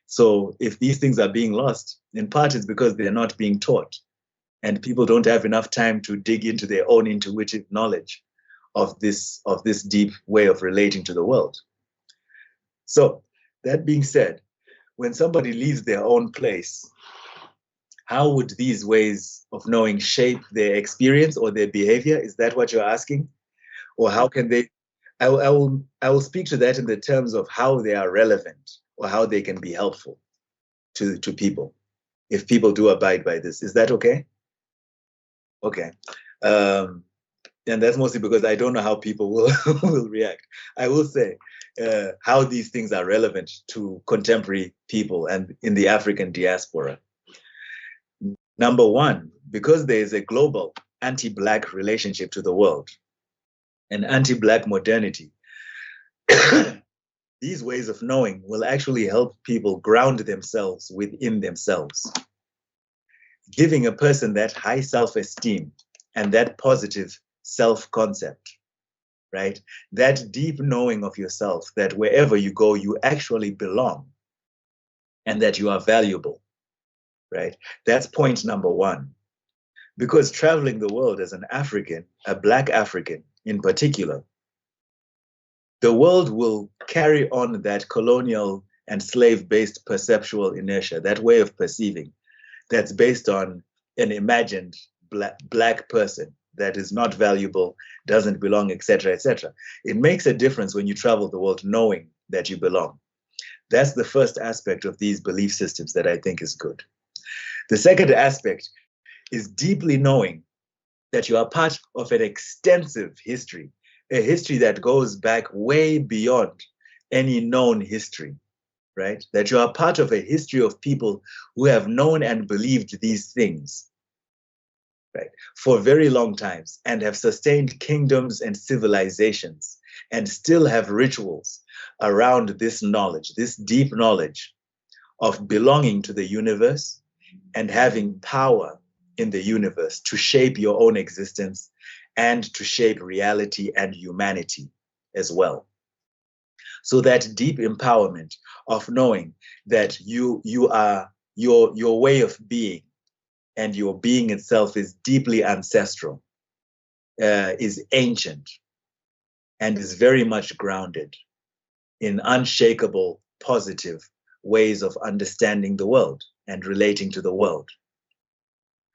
A: So if these things are being lost, in part it's because they're not being taught. And people don't have enough time to dig into their own intuitive knowledge of this deep way of relating to the world. So that being said, when somebody leaves their own place, how would these ways of knowing shape their experience or their behavior? Is that what you're asking? Or how can they? I will speak to that in the terms of how they are relevant or how they can be helpful to people if people do abide by this. Is that okay? Okay. And that's mostly because I don't know how people will react. I will say how these things are relevant to contemporary people and in the African diaspora. Number one, because there is a global anti-Black relationship to the world, an anti-Black modernity, these ways of knowing will actually help people ground themselves within themselves, giving a person that high self-esteem and that positive self-concept, right? That deep knowing of yourself, that wherever you go, you actually belong and that you are valuable, right? That's point number one. Because traveling the world as an African, a Black African in particular, the world will carry on that colonial and slave-based perceptual inertia, that way of perceiving that's based on an imagined black person that is not valuable, doesn't belong, etc., etc. It makes a difference when you travel the world knowing that you belong. That's the first aspect of these belief systems that I think is good. The second aspect is deeply knowing that you are part of an extensive history, a history that goes back way beyond any known history, right? That you are part of a history of people who have known and believed these things, right, for very long times and have sustained kingdoms and civilizations and still have rituals around this knowledge, this deep knowledge of belonging to the universe and having power in the universe to shape your own existence and to shape reality and humanity as well. So that deep empowerment of knowing that you are your way of being and your being itself is deeply ancestral, is ancient, and is very much grounded in unshakable, positive ways of understanding the world and relating to the world.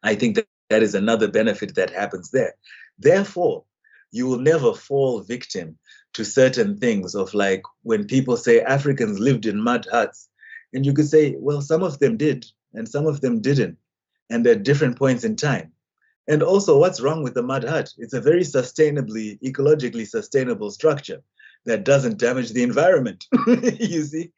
A: I think that is another benefit that happens there. Therefore, you will never fall victim to certain things of like when people say Africans lived in mud huts, and you could say, well, some of them did and some of them didn't, and at different points in time. And also, what's wrong with the mud hut? It's a very sustainably, ecologically sustainable structure that doesn't damage the environment, you see?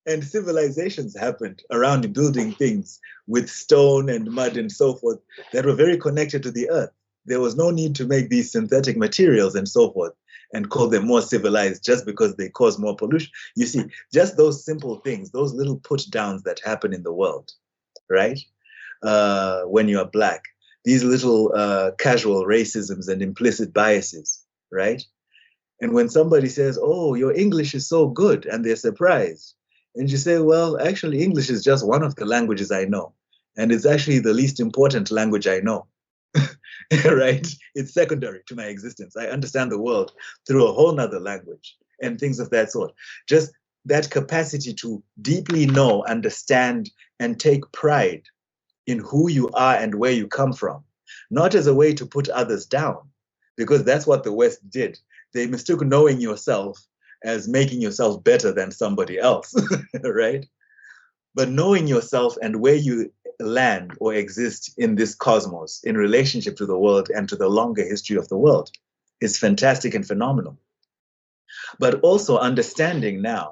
A: And civilizations happened around building things with stone and mud and so forth that were very connected to the earth. There was no need to make these synthetic materials and so forth and call them more civilized just because they cause more pollution. You see, just those simple things, those little put downs that happen in the world, right? When you are Black, these little casual racisms and implicit biases, right? And when somebody says, oh, your English is so good, and they're surprised, and you say, well, actually, English is just one of the languages I know. And it's actually the least important language I know, right? It's secondary to my existence. I understand the world through a whole nother language and things of that sort. Just that capacity to deeply know, understand, and take pride in who you are and where you come from, not as a way to put others down, because that's what the West did. They mistook knowing yourself as making yourself better than somebody else, right? But knowing yourself and where you land or exist in this cosmos in relationship to the world and to the longer history of the world is fantastic and phenomenal. But also understanding now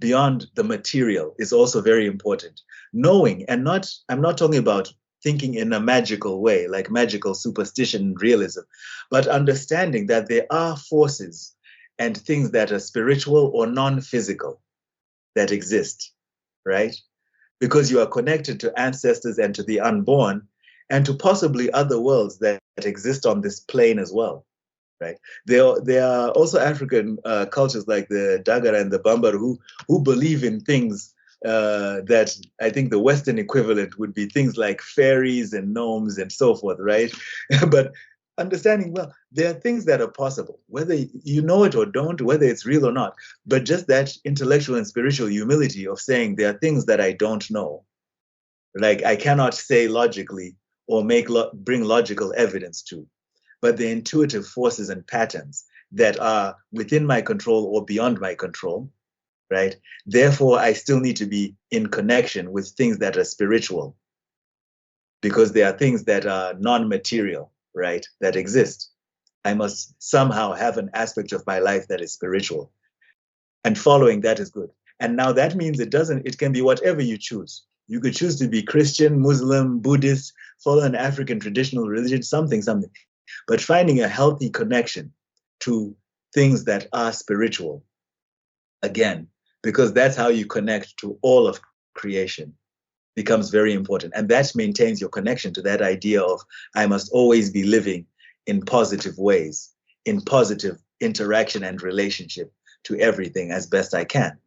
A: beyond the material is also very important, knowing, and I'm not talking about thinking in a magical way, like magical superstition and realism, but understanding that there are forces and things that are spiritual or non-physical that exist, right? Because you are connected to ancestors and to the unborn and to possibly other worlds that exist on this plane as well, right? There are also African cultures like the Dagara and the Bambara who believe in things that I think the Western equivalent would be things like fairies and gnomes and so forth, right? But understanding, well, there are things that are possible, whether you know it or don't, whether it's real or not, but just that intellectual and spiritual humility of saying there are things that I don't know. Like I cannot say logically or bring logical evidence to, but the intuitive forces and patterns that are within my control or beyond my control, right? Therefore, I still need to be in connection with things that are spiritual, because there are things that are non-material, right, that exist. I must somehow have an aspect of my life that is spiritual. And following that is good. And now that means it can be whatever you choose. You could choose to be Christian, Muslim, Buddhist, follow an African traditional religion, something. But finding a healthy connection to things that are spiritual, again, because that's how you connect to all of creation, becomes very important. And that maintains your connection to that idea of I must always be living in positive ways, in positive interaction and relationship to everything as best I can,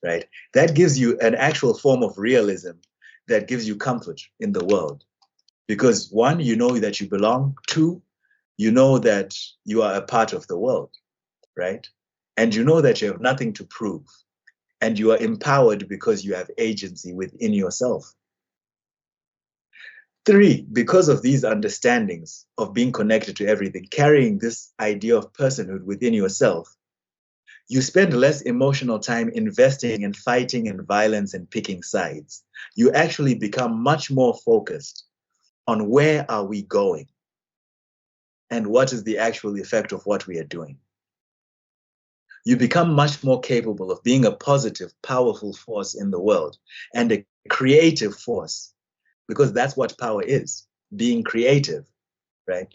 A: right? That gives you an actual form of realism that gives you comfort in the world. Because one, you know that you belong. Two, you know that you are a part of the world, right? And you know that you have nothing to prove. And you are empowered because you have agency within yourself. Three, because of these understandings of being connected to everything, carrying this idea of personhood within yourself, you spend less emotional time investing in fighting and violence and picking sides. You actually become much more focused on where are we going and what is the actual effect of what we are doing. You become much more capable of being a positive, powerful force in the world and a creative force, because that's what power is, being creative, right?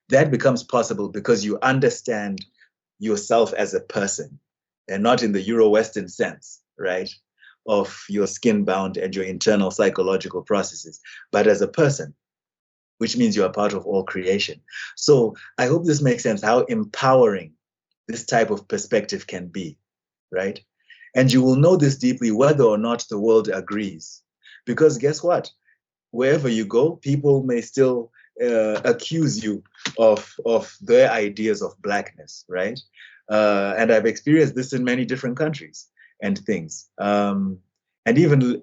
A: That becomes possible because you understand yourself as a person, and not in the Euro-Western sense, right, of your skin bound and your internal psychological processes, but as a person, which means you are part of all creation. So I hope this makes sense, how empowering this type of perspective can be, right? And you will know this deeply whether or not the world agrees. Because guess what? Wherever you go, people may still accuse you of their ideas of blackness, right? And I've experienced this in many different countries and things. And even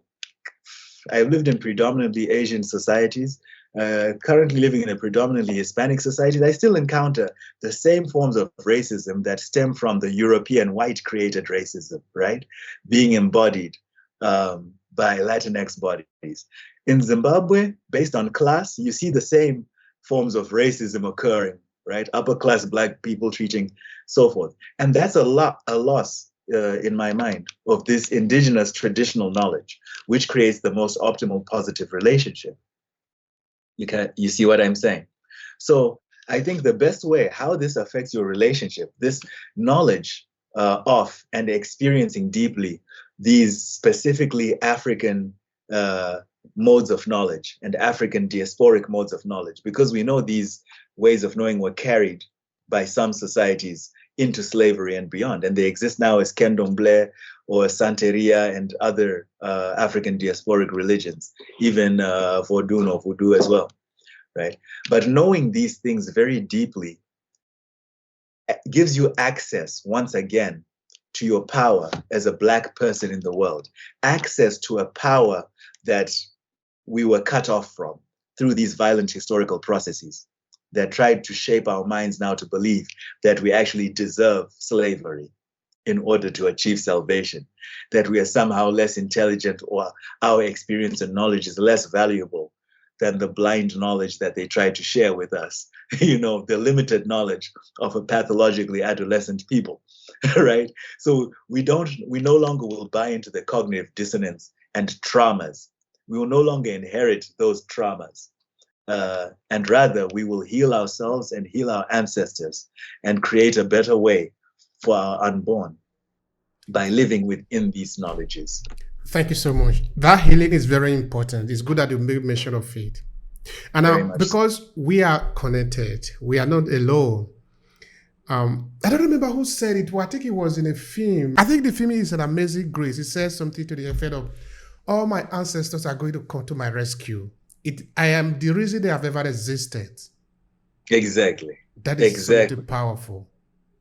A: I've lived in predominantly Asian societies, currently living in a predominantly Hispanic society. I still encounter the same forms of racism that stem from the European white-created racism, right? Being embodied by Latinx bodies. In Zimbabwe, based on class, you see the same forms of racism occurring, right? Upper class Black people treating so forth. And that's a loss in my mind of this indigenous traditional knowledge, which creates the most optimal positive relationship. You see what I'm saying? So I think the best way, how this affects your relationship, this knowledge of and experiencing deeply these specifically African modes of knowledge and African diasporic modes of knowledge, because we know these ways of knowing were carried by some societies into slavery and beyond, and they exist now as Candomblé or Santeria and other African diasporic religions, even Voodoo as well, right? But knowing these things very deeply gives you access, once again, to your power as a Black person in the world, access to a power that we were cut off from through these violent historical processes that tried to shape our minds now to believe that we actually deserve slavery in order to achieve salvation, that we are somehow less intelligent or our experience and knowledge is less valuable than the blind knowledge that they try to share with us, the limited knowledge of a pathologically adolescent people, right? So we no longer will buy into the cognitive dissonance and traumas We will no longer inherit those traumas. And rather, we will heal ourselves and heal our ancestors and create a better way for our unborn by living within these knowledges.
B: Thank you so much. That healing is very important. It's good that you make mention of it. And
A: Very
B: now,
A: much so.
B: because we are connected, we are not alone. I don't remember who said it, but I think it was in a film. I think the film is An Amazing Grace. It says something to the effect of, all my ancestors are going to come to my rescue. I am the reason they have ever existed.
A: Exactly.
B: That is
A: Exactly.
B: something powerful.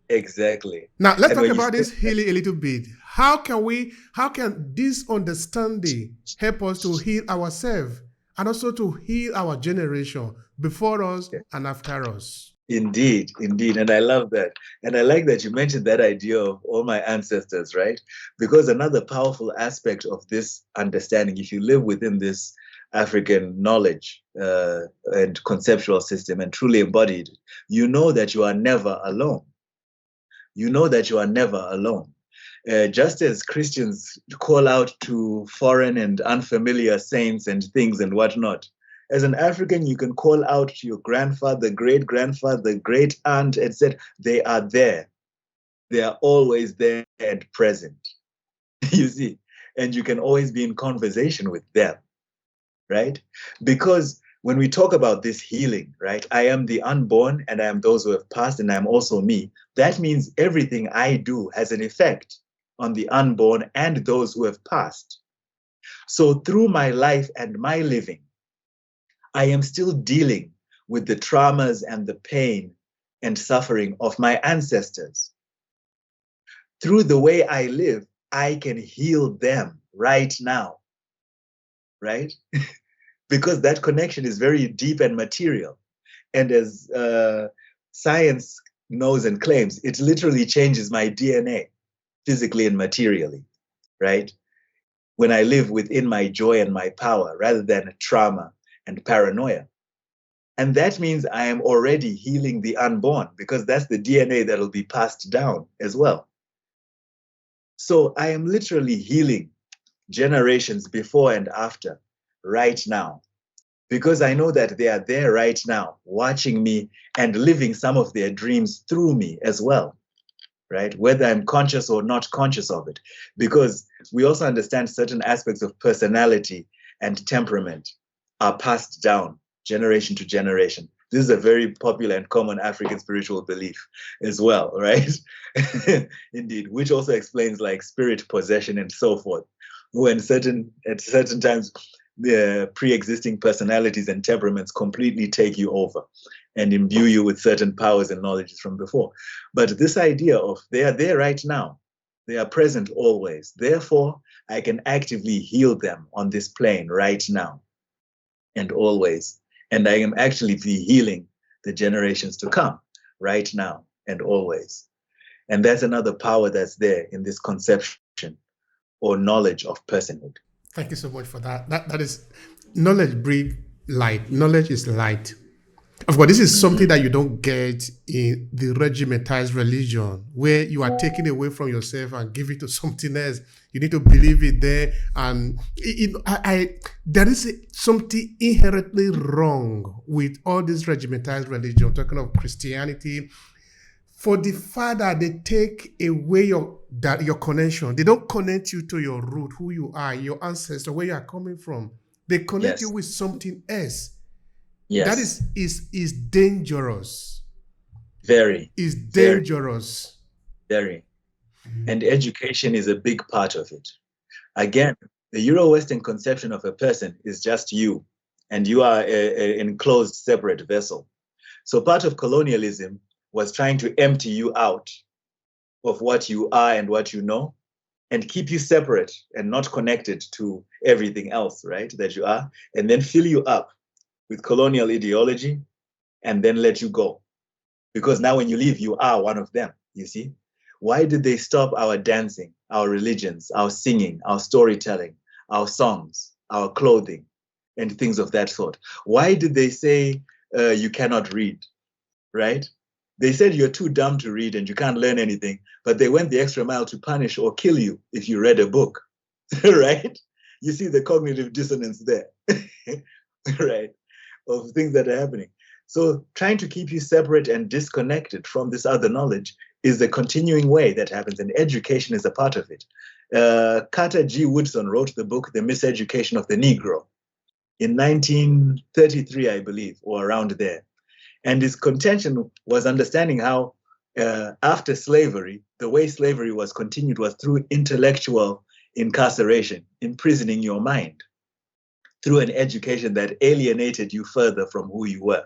A: Exactly.
B: Now, let's
A: And
B: talk
A: when you
B: about this
A: say-
B: healing a little bit. How can this understanding help us to heal ourselves and also to heal our generation before us and after us?
A: Indeed, indeed. And I love that. And I like that you mentioned that idea of all my ancestors, right? Because another powerful aspect of this understanding, if you live within this African knowledge and conceptual system and truly embodied, you know that you are never alone. You know that you are never alone. Just as Christians call out to foreign and unfamiliar saints and things and whatnot, as an African, you can call out to your grandfather, great-grandfather, great aunt, etc. They are there. They are always there and present. You see, and you can always be in conversation with them, right? Because when we talk about this healing, right, I am the unborn and I am those who have passed and I am also me. That means everything I do has an effect on the unborn and those who have passed. So through my life and my living, I am still dealing with the traumas and the pain and suffering of my ancestors. Through the way I live, I can heal them right now, right? Because that connection is very deep and material. And as science knows and claims, it literally changes my DNA physically and materially, right? When I live within my joy and my power rather than trauma and paranoia. And that means I am already healing the unborn because that's the DNA that will be passed down as well. So I am literally healing generations before and after right now because I know that they are there right now watching me and living some of their dreams through me as well, right? Whether I'm conscious or not conscious of it, because we also understand certain aspects of personality and temperament are passed down generation to generation. This is a very popular and common African spiritual belief as well, right? Indeed, which also explains like spirit possession and so forth. When at certain times, the pre-existing personalities and temperaments completely take you over and imbue you with certain powers and knowledges from before. But this idea of they are there right now, they are present always. Therefore, I can actively heal them on this plane right now and always. And I am actually healing the generations to come right now and always. And that's another power that's there in this conception or knowledge of personhood.
B: Thank you so much for that. That is knowledge brings light. Knowledge is light. Of course, this is something that you don't get in the regimentized religion, where you are taken away from yourself and give it to something else. You need to believe it there, and there is something inherently wrong with all this regimentized religion. Talking of Christianity, for the Father, they take away your connection. They don't connect you to your root, who you are, your ancestor, where you are coming from. They connect you with something else.
A: Yes.
B: That is dangerous.
A: Very.
B: Is dangerous.
A: Very. And education is a big part of it. Again, the Euro-Western conception of a person is just you, and you are an enclosed, separate vessel. So part of colonialism was trying to empty you out of what you are and what you know, and keep you separate and not connected to everything else, right, that you are, and then fill you up with colonial ideology and then let you go. Because now when you leave, you are one of them, you see? Why did they stop our dancing, our religions, our singing, our storytelling, our songs, our clothing, and things of that sort? Why did they say you cannot read, right? They said you're too dumb to read and you can't learn anything, but they went the extra mile to punish or kill you if you read a book, right? You see the cognitive dissonance there, right? Of things that are happening. So trying to keep you separate and disconnected from this other knowledge is a continuing way that happens, and education is a part of it. Carter G. Woodson wrote the book, The Miseducation of the Negro, in 1933, I believe, or around there. And his contention was understanding how after slavery, the way slavery was continued was through intellectual incarceration, imprisoning your mind, through an education that alienated you further from who you were,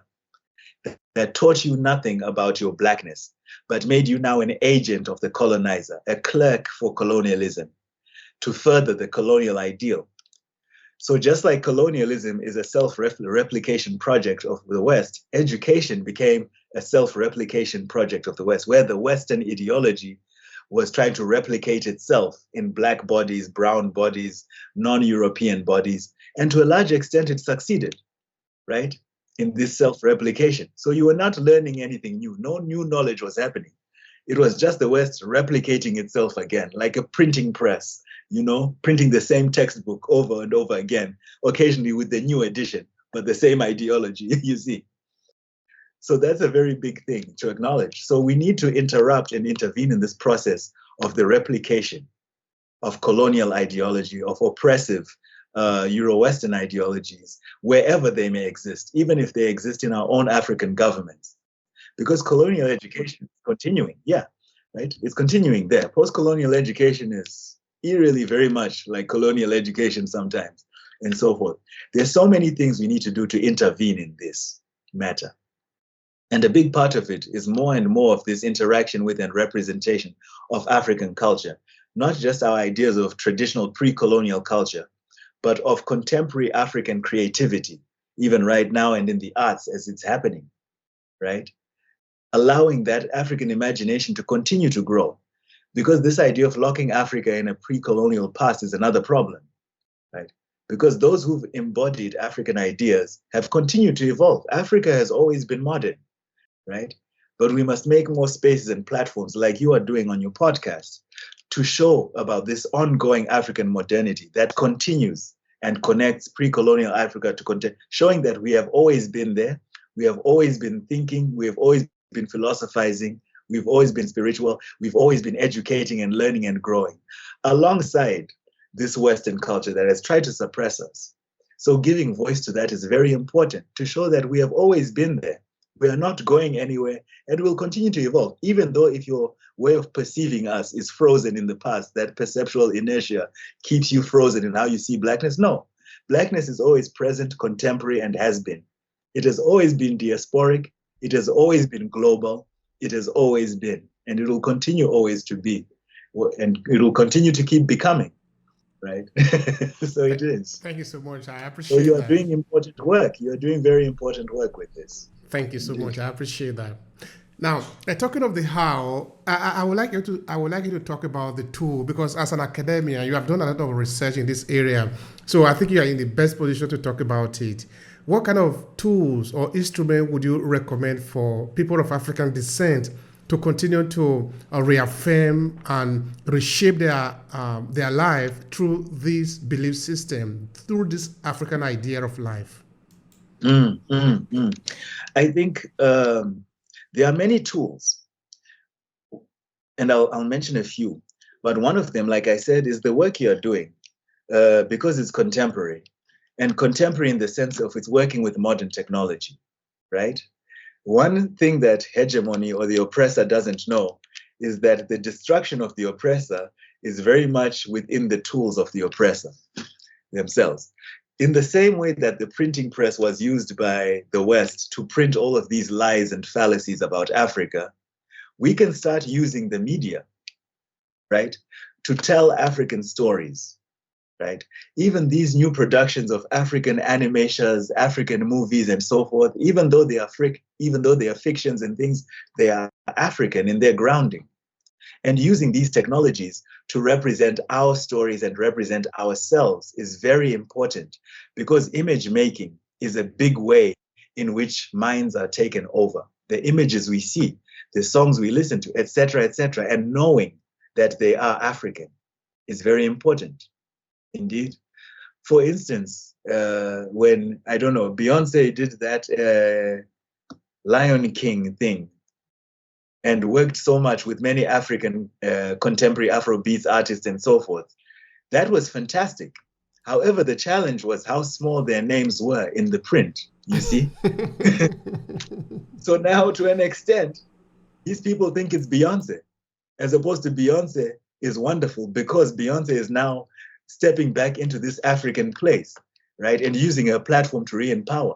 A: that taught you nothing about your blackness, but made you now an agent of the colonizer, a clerk for colonialism, to further the colonial ideal. So just like colonialism is a self-replication project of the West, education became a self-replication project of the West, where the Western ideology was trying to replicate itself in Black bodies, brown bodies, non-European bodies, and to a large extent it succeeded, right, in this self-replication. So you were not learning anything new. No new knowledge was happening. It was just the West replicating itself again, like a printing press, printing the same textbook over and over again, occasionally with the new edition, but the same ideology, you see. So that's a very big thing to acknowledge. So we need to interrupt and intervene in this process of the replication of colonial ideology, of oppressive Euro-Western ideologies, wherever they may exist, even if they exist in our own African governments. Because colonial education is continuing, right? It's continuing there. Post-colonial education is eerily very much like colonial education sometimes, and so forth. There's so many things we need to do to intervene in this matter. And a big part of it is more and more of this interaction with and representation of African culture, not just our ideas of traditional pre-colonial culture, but of contemporary African creativity, even right now and in the arts as it's happening, right? Allowing that African imagination to continue to grow. Because this idea of locking Africa in a pre-colonial past is another problem, right? Because those who've embodied African ideas have continued to evolve. Africa has always been modern, right? But we must make more spaces and platforms like you are doing on your podcast to show about this ongoing African modernity that continues and connects pre-colonial Africa to showing that we have always been there, we have always been thinking, we have always been philosophizing, we've always been spiritual, we've always been educating and learning and growing, alongside this Western culture that has tried to suppress us. So giving voice to that is very important to show that we have always been there. We are not going anywhere and will continue to evolve, even though if your way of perceiving us is frozen in the past, that perceptual inertia keeps you frozen in how you see blackness. No, blackness is always present, contemporary, and has been. It has always been diasporic. It has always been global. It has always been, and it will continue always to be, and it will continue to keep becoming, right? So it is.
B: Thank you so much. I appreciate that.
A: So you are doing important work. You are doing very important work with this.
B: Thank you so much. I appreciate that. Now, talking of the how, I would like you to talk about the tool, because as an academia, you have done a lot of research in this area. So I think you are in the best position to talk about it. What kind of tools or instrument would you recommend for people of African descent to continue to reaffirm and reshape their life through this belief system, through this African idea of life?
A: I think there are many tools, and I'll mention a few. But one of them, like I said, is the work you're doing, because it's contemporary. And contemporary in the sense of it's working with modern technology, right? One thing that hegemony or the oppressor doesn't know is that the destruction of the oppressor is very much within the tools of the oppressor themselves. In the same way that the printing press was used by the West to print all of these lies and fallacies about Africa, we can start using the media, right, to tell African stories. Right? Even these new productions of African animations, African movies, and so forth, even though they are fictions and things, they are African in their grounding. And using these technologies to represent our stories and represent ourselves is very important, because image making is a big way in which minds are taken over. The images we see, the songs we listen to, etc., and knowing that they are African is very important. Indeed. For instance, when, I don't know, Beyonce did that Lion King thing and worked so much with many African contemporary Afrobeats artists and so forth, that was fantastic. However, the challenge was how small their names were in the print, you see? So now, to an extent, these people think it's Beyonce, as opposed to Beyonce is wonderful because Beyonce is now stepping back into this African place, right? And using her platform to re-empower,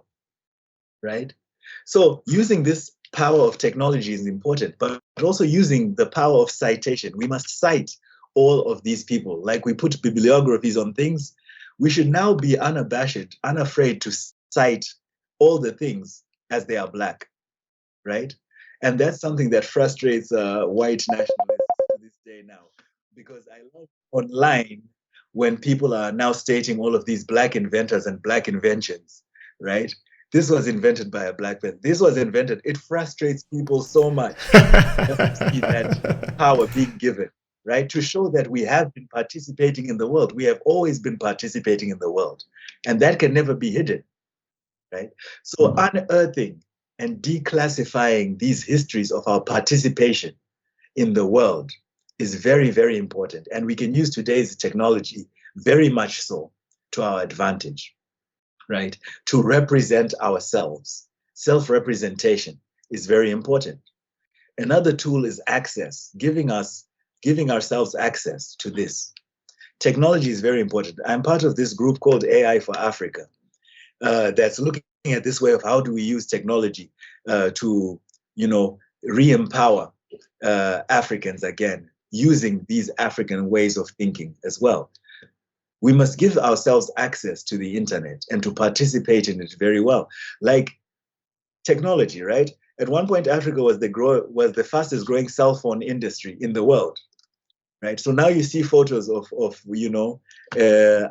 A: right? So using this power of technology is important, but also using the power of citation. We must cite all of these people. Like we put bibliographies on things, we should now be unabashed, unafraid to cite all the things as they are Black, right? And that's something that frustrates white nationalists to this day now, because I love online when people are now stating all of these Black inventors and Black inventions, right? This was invented by a Black person. This was invented. It frustrates people so much to see that power being given, right? To show that we have been participating in the world. We have always been participating in the world. And that can never be hidden, right? So unearthing and declassifying these histories of our participation in the world is very, very important. And we can use today's technology very much so to our advantage, right? To represent ourselves. Self-representation is very important. Another tool is access, giving ourselves access to this. Technology is very important. I'm part of this group called AI for Africa that's looking at this way of how do we use technology to, re-empower Africans again, using these African ways of thinking as well. We must give ourselves access to the internet and to participate in it very well. Like technology, right? At one point, Africa was the fastest growing cell phone industry in the world, right? So now you see photos of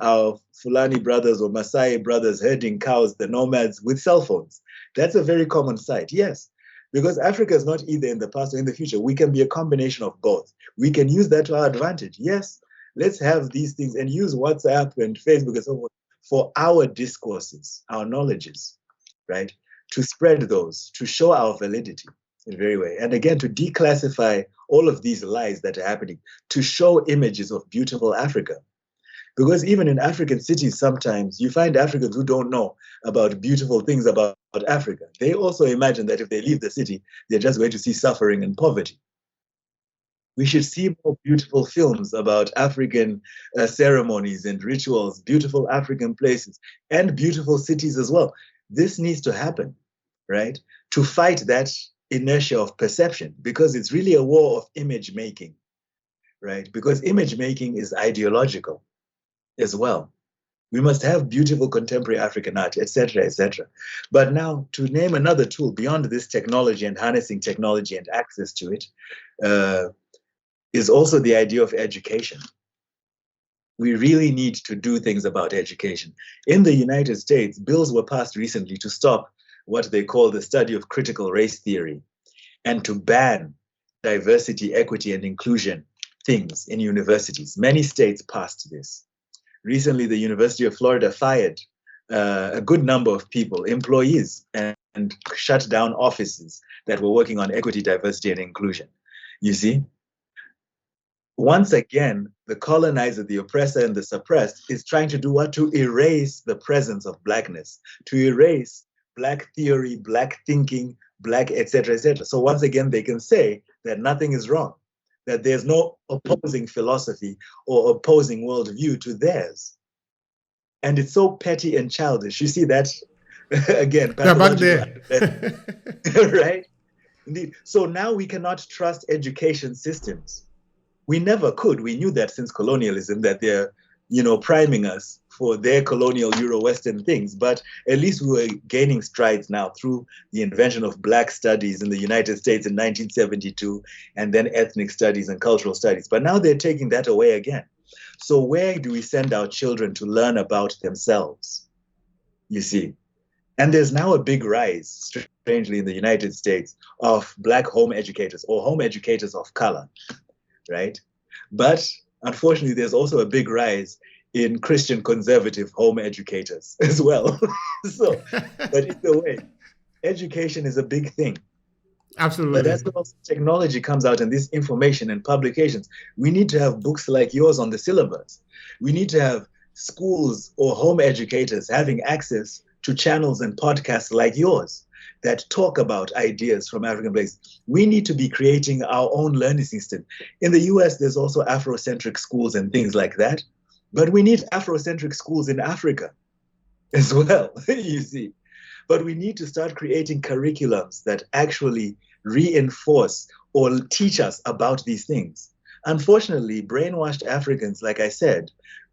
A: our Fulani brothers or Maasai brothers herding cows, the nomads, with cell phones. That's a very common sight, yes. Because Africa is not either in the past or in the future. We can be a combination of both. We can use that to our advantage, yes. Let's have these things and use WhatsApp and Facebook and so forth for our discourses, our knowledges, right? To spread those, to show our validity in a very way. And again, to declassify all of these lies that are happening, to show images of beautiful Africa. Because even in African cities, sometimes you find Africans who don't know about beautiful things about Africa. They also imagine that if they leave the city, they're just going to see suffering and poverty. We should see more beautiful films about African ceremonies and rituals, beautiful African places, and beautiful cities as well. This needs to happen, right? To fight that inertia of perception, because it's really a war of image making, right? Because image making is ideological as well. We must have beautiful contemporary African art, etc., etc. But now, to name another tool beyond this technology and harnessing technology and access to it, is also the idea of education. We really need to do things about education. In the United States, bills were passed recently to stop what they call the study of critical race theory and to ban diversity, equity, and inclusion things in universities. Many states passed this. Recently, the University of Florida fired a good number of people, employees, and shut down offices that were working on equity, diversity, and inclusion. You see? Once again, the colonizer, the oppressor, and the suppressed is trying to do what? To erase the presence of Blackness, to erase Black theory, Black thinking, Black, etc., etc. So once again, they can say that nothing is wrong, that there's no opposing philosophy or opposing worldview to theirs. And it's so petty and childish. You see that, again,
B: back there.
A: right? Indeed. So now we cannot trust education systems. We never could. We knew that since colonialism, that they're, priming us for their colonial Euro-Western things. But at least we were gaining strides now through the invention of Black studies in the United States in 1972, and then ethnic studies and cultural studies. But now they're taking that away again. So where do we send our children to learn about themselves? You see? And there's now a big rise, strangely, in the United States of Black home educators or home educators of color. Right? But unfortunately, there's also a big rise in Christian conservative home educators as well. So, but either way, education is a big thing. But
B: Absolutely.
A: as well as technology comes out and this information and publications, we need to have books like yours on the syllabus. We need to have schools or home educators having access to channels and podcasts like yours that talk about ideas from African places. We need to be creating our own learning system. In the US, there's also Afrocentric schools and things like that. But we need Afrocentric schools in Africa as well, you see. But we need to start creating curriculums that actually reinforce or teach us about these things. Unfortunately, brainwashed Africans, like I said,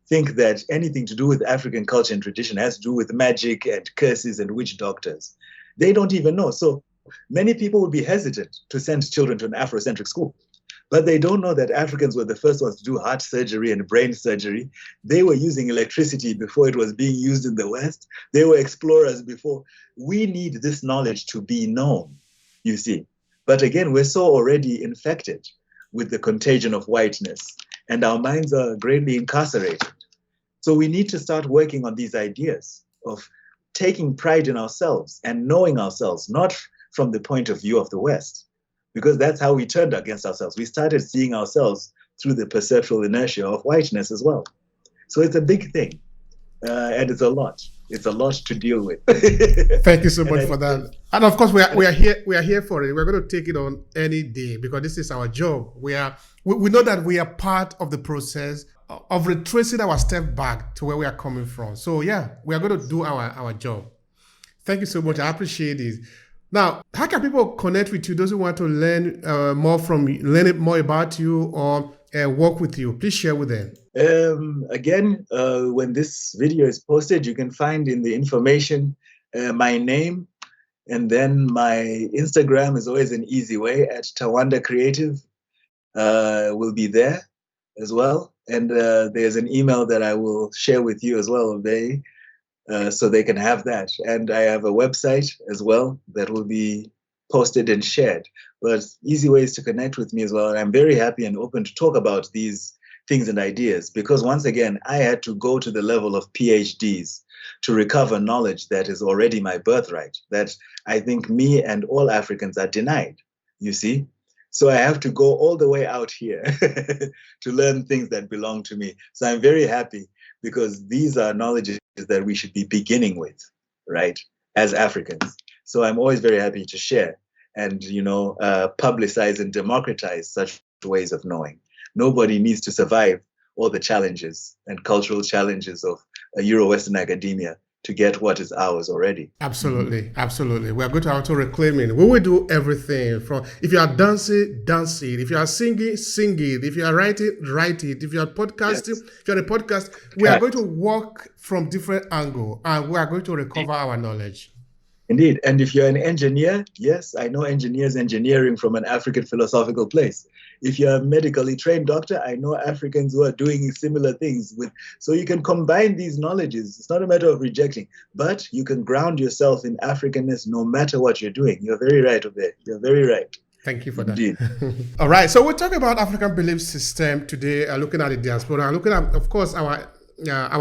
A: think that anything to do with African culture and tradition has to do with magic and curses and witch doctors. They don't even know. So many people would be hesitant to send children to an Afrocentric school. But they don't know that Africans were the first ones to do heart surgery and brain surgery. They were using electricity before it was being used in the West. They were explorers before. We need this knowledge to be known, you see. But again, we're so already infected with the contagion of whiteness, and our minds are greatly incarcerated. So we need to start working on these ideas of taking pride in ourselves and knowing ourselves, not from the point of view of the West, because that's how we turned against ourselves. We started seeing ourselves through the perceptual inertia of whiteness as well. So it's a big thing, and it's a lot. It's a lot to deal with.
B: Thank you so much for that. And of course, we are here. We are here for it. We're going to take it on any day because this is our job. We know that we are part of the process of retracing our step back to where we are coming from. So yeah, we are going to do our job. Thank you so much. I appreciate it. Now, how can people connect with you? Those who want to learn learn more about you or work with you, please share with them.
A: Again, when this video is posted, you can find in the information my name, and then my Instagram is always an easy way at Tawanda Creative. Will be there as well, and there's an email that I will share with you as well, Obehi. So they can have that. And I have a website as well that will be posted and shared. But easy ways to connect with me as well. And I'm very happy and open to talk about these things and ideas because once again, I had to go to the level of PhDs to recover knowledge that is already my birthright, that I think me and all Africans are denied, you see? So I have to go all the way out here to learn things that belong to me. So I'm very happy because these are knowledges that we should be beginning with, right, as Africans. So I'm always very happy to share and, publicize and democratize such ways of knowing. Nobody needs to survive all the challenges and cultural challenges of Euro-Western academia to get what is ours already.
B: Absolutely, absolutely. We are going to auto-reclaim it. We will do everything from, if you are dancing, dance it. If you are singing, sing it. If you are writing, write it. If you are podcasting, yes. If you are a podcast, we are going to work from different angles and we are going to recover our knowledge.
A: Indeed. And if you're an engineer, yes, I know engineers engineering from an African philosophical place. If you're a medically trained doctor, I know Africans who are doing similar things. So you can combine these knowledges. It's not a matter of rejecting, but you can ground yourself in Africanness no matter what you're doing. You're very right, Obehi. You're very right.
B: Thank you for
A: Indeed.
B: that. All right. So we're talking about African belief system today, looking at the diaspora, looking at, of course, our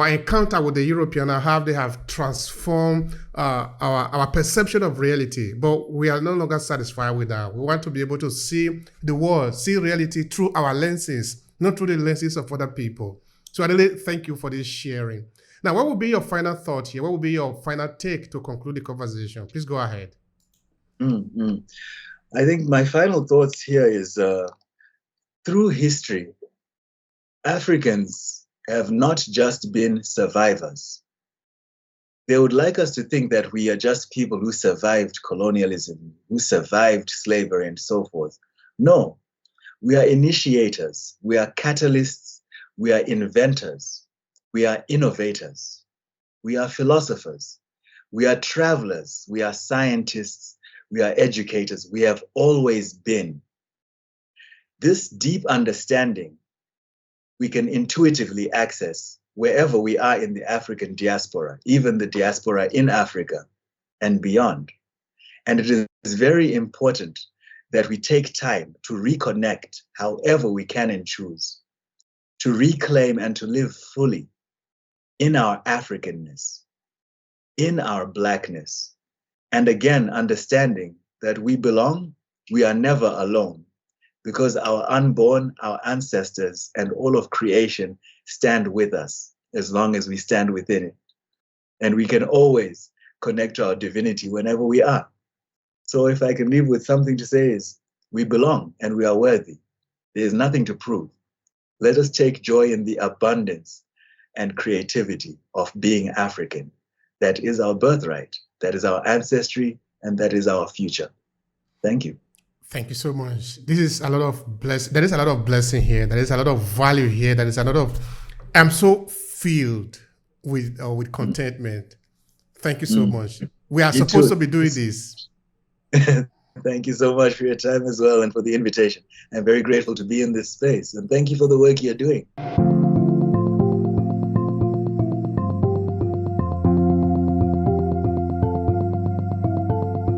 B: encounter with the European and how they have transformed our perception of reality. But we are no longer satisfied with that. We want to be able to see the world, see reality through our lenses, not through the lenses of other people. So I really thank you for this sharing. Now, what will be your final thought here? What will be your final take to conclude the conversation? Please go ahead.
A: I think my final thoughts here is through history, Africans have not just been survivors. They would like us to think that we are just people who survived colonialism, who survived slavery and so forth. No, we are initiators, we are catalysts, we are inventors, we are innovators, we are philosophers, we are travelers, we are scientists, we are educators, we have always been. This deep understanding we can intuitively access wherever we are in the African diaspora, even the diaspora in Africa and beyond. And it is very important that we take time to reconnect however we can and choose, to reclaim and to live fully in our Africanness, in our Blackness, and again, understanding that we are never alone, because our unborn, our ancestors, and all of creation stand with us as long as we stand within it. And we can always connect to our divinity whenever we are. So if I can leave with something to say is, we belong and we are worthy. There is nothing to prove. Let us take joy in the abundance and creativity of being African. That is our birthright, that is our ancestry, and that is our future. Thank you.
B: Thank you so much. There is a lot of blessing here. There is a lot of value here. There is a lot of. I'm so filled with contentment. Thank you so much. We are supposed to be doing this.
A: Thank you so much for your time as well and for the invitation. I'm very grateful to be in this space, and thank you for the work you're doing.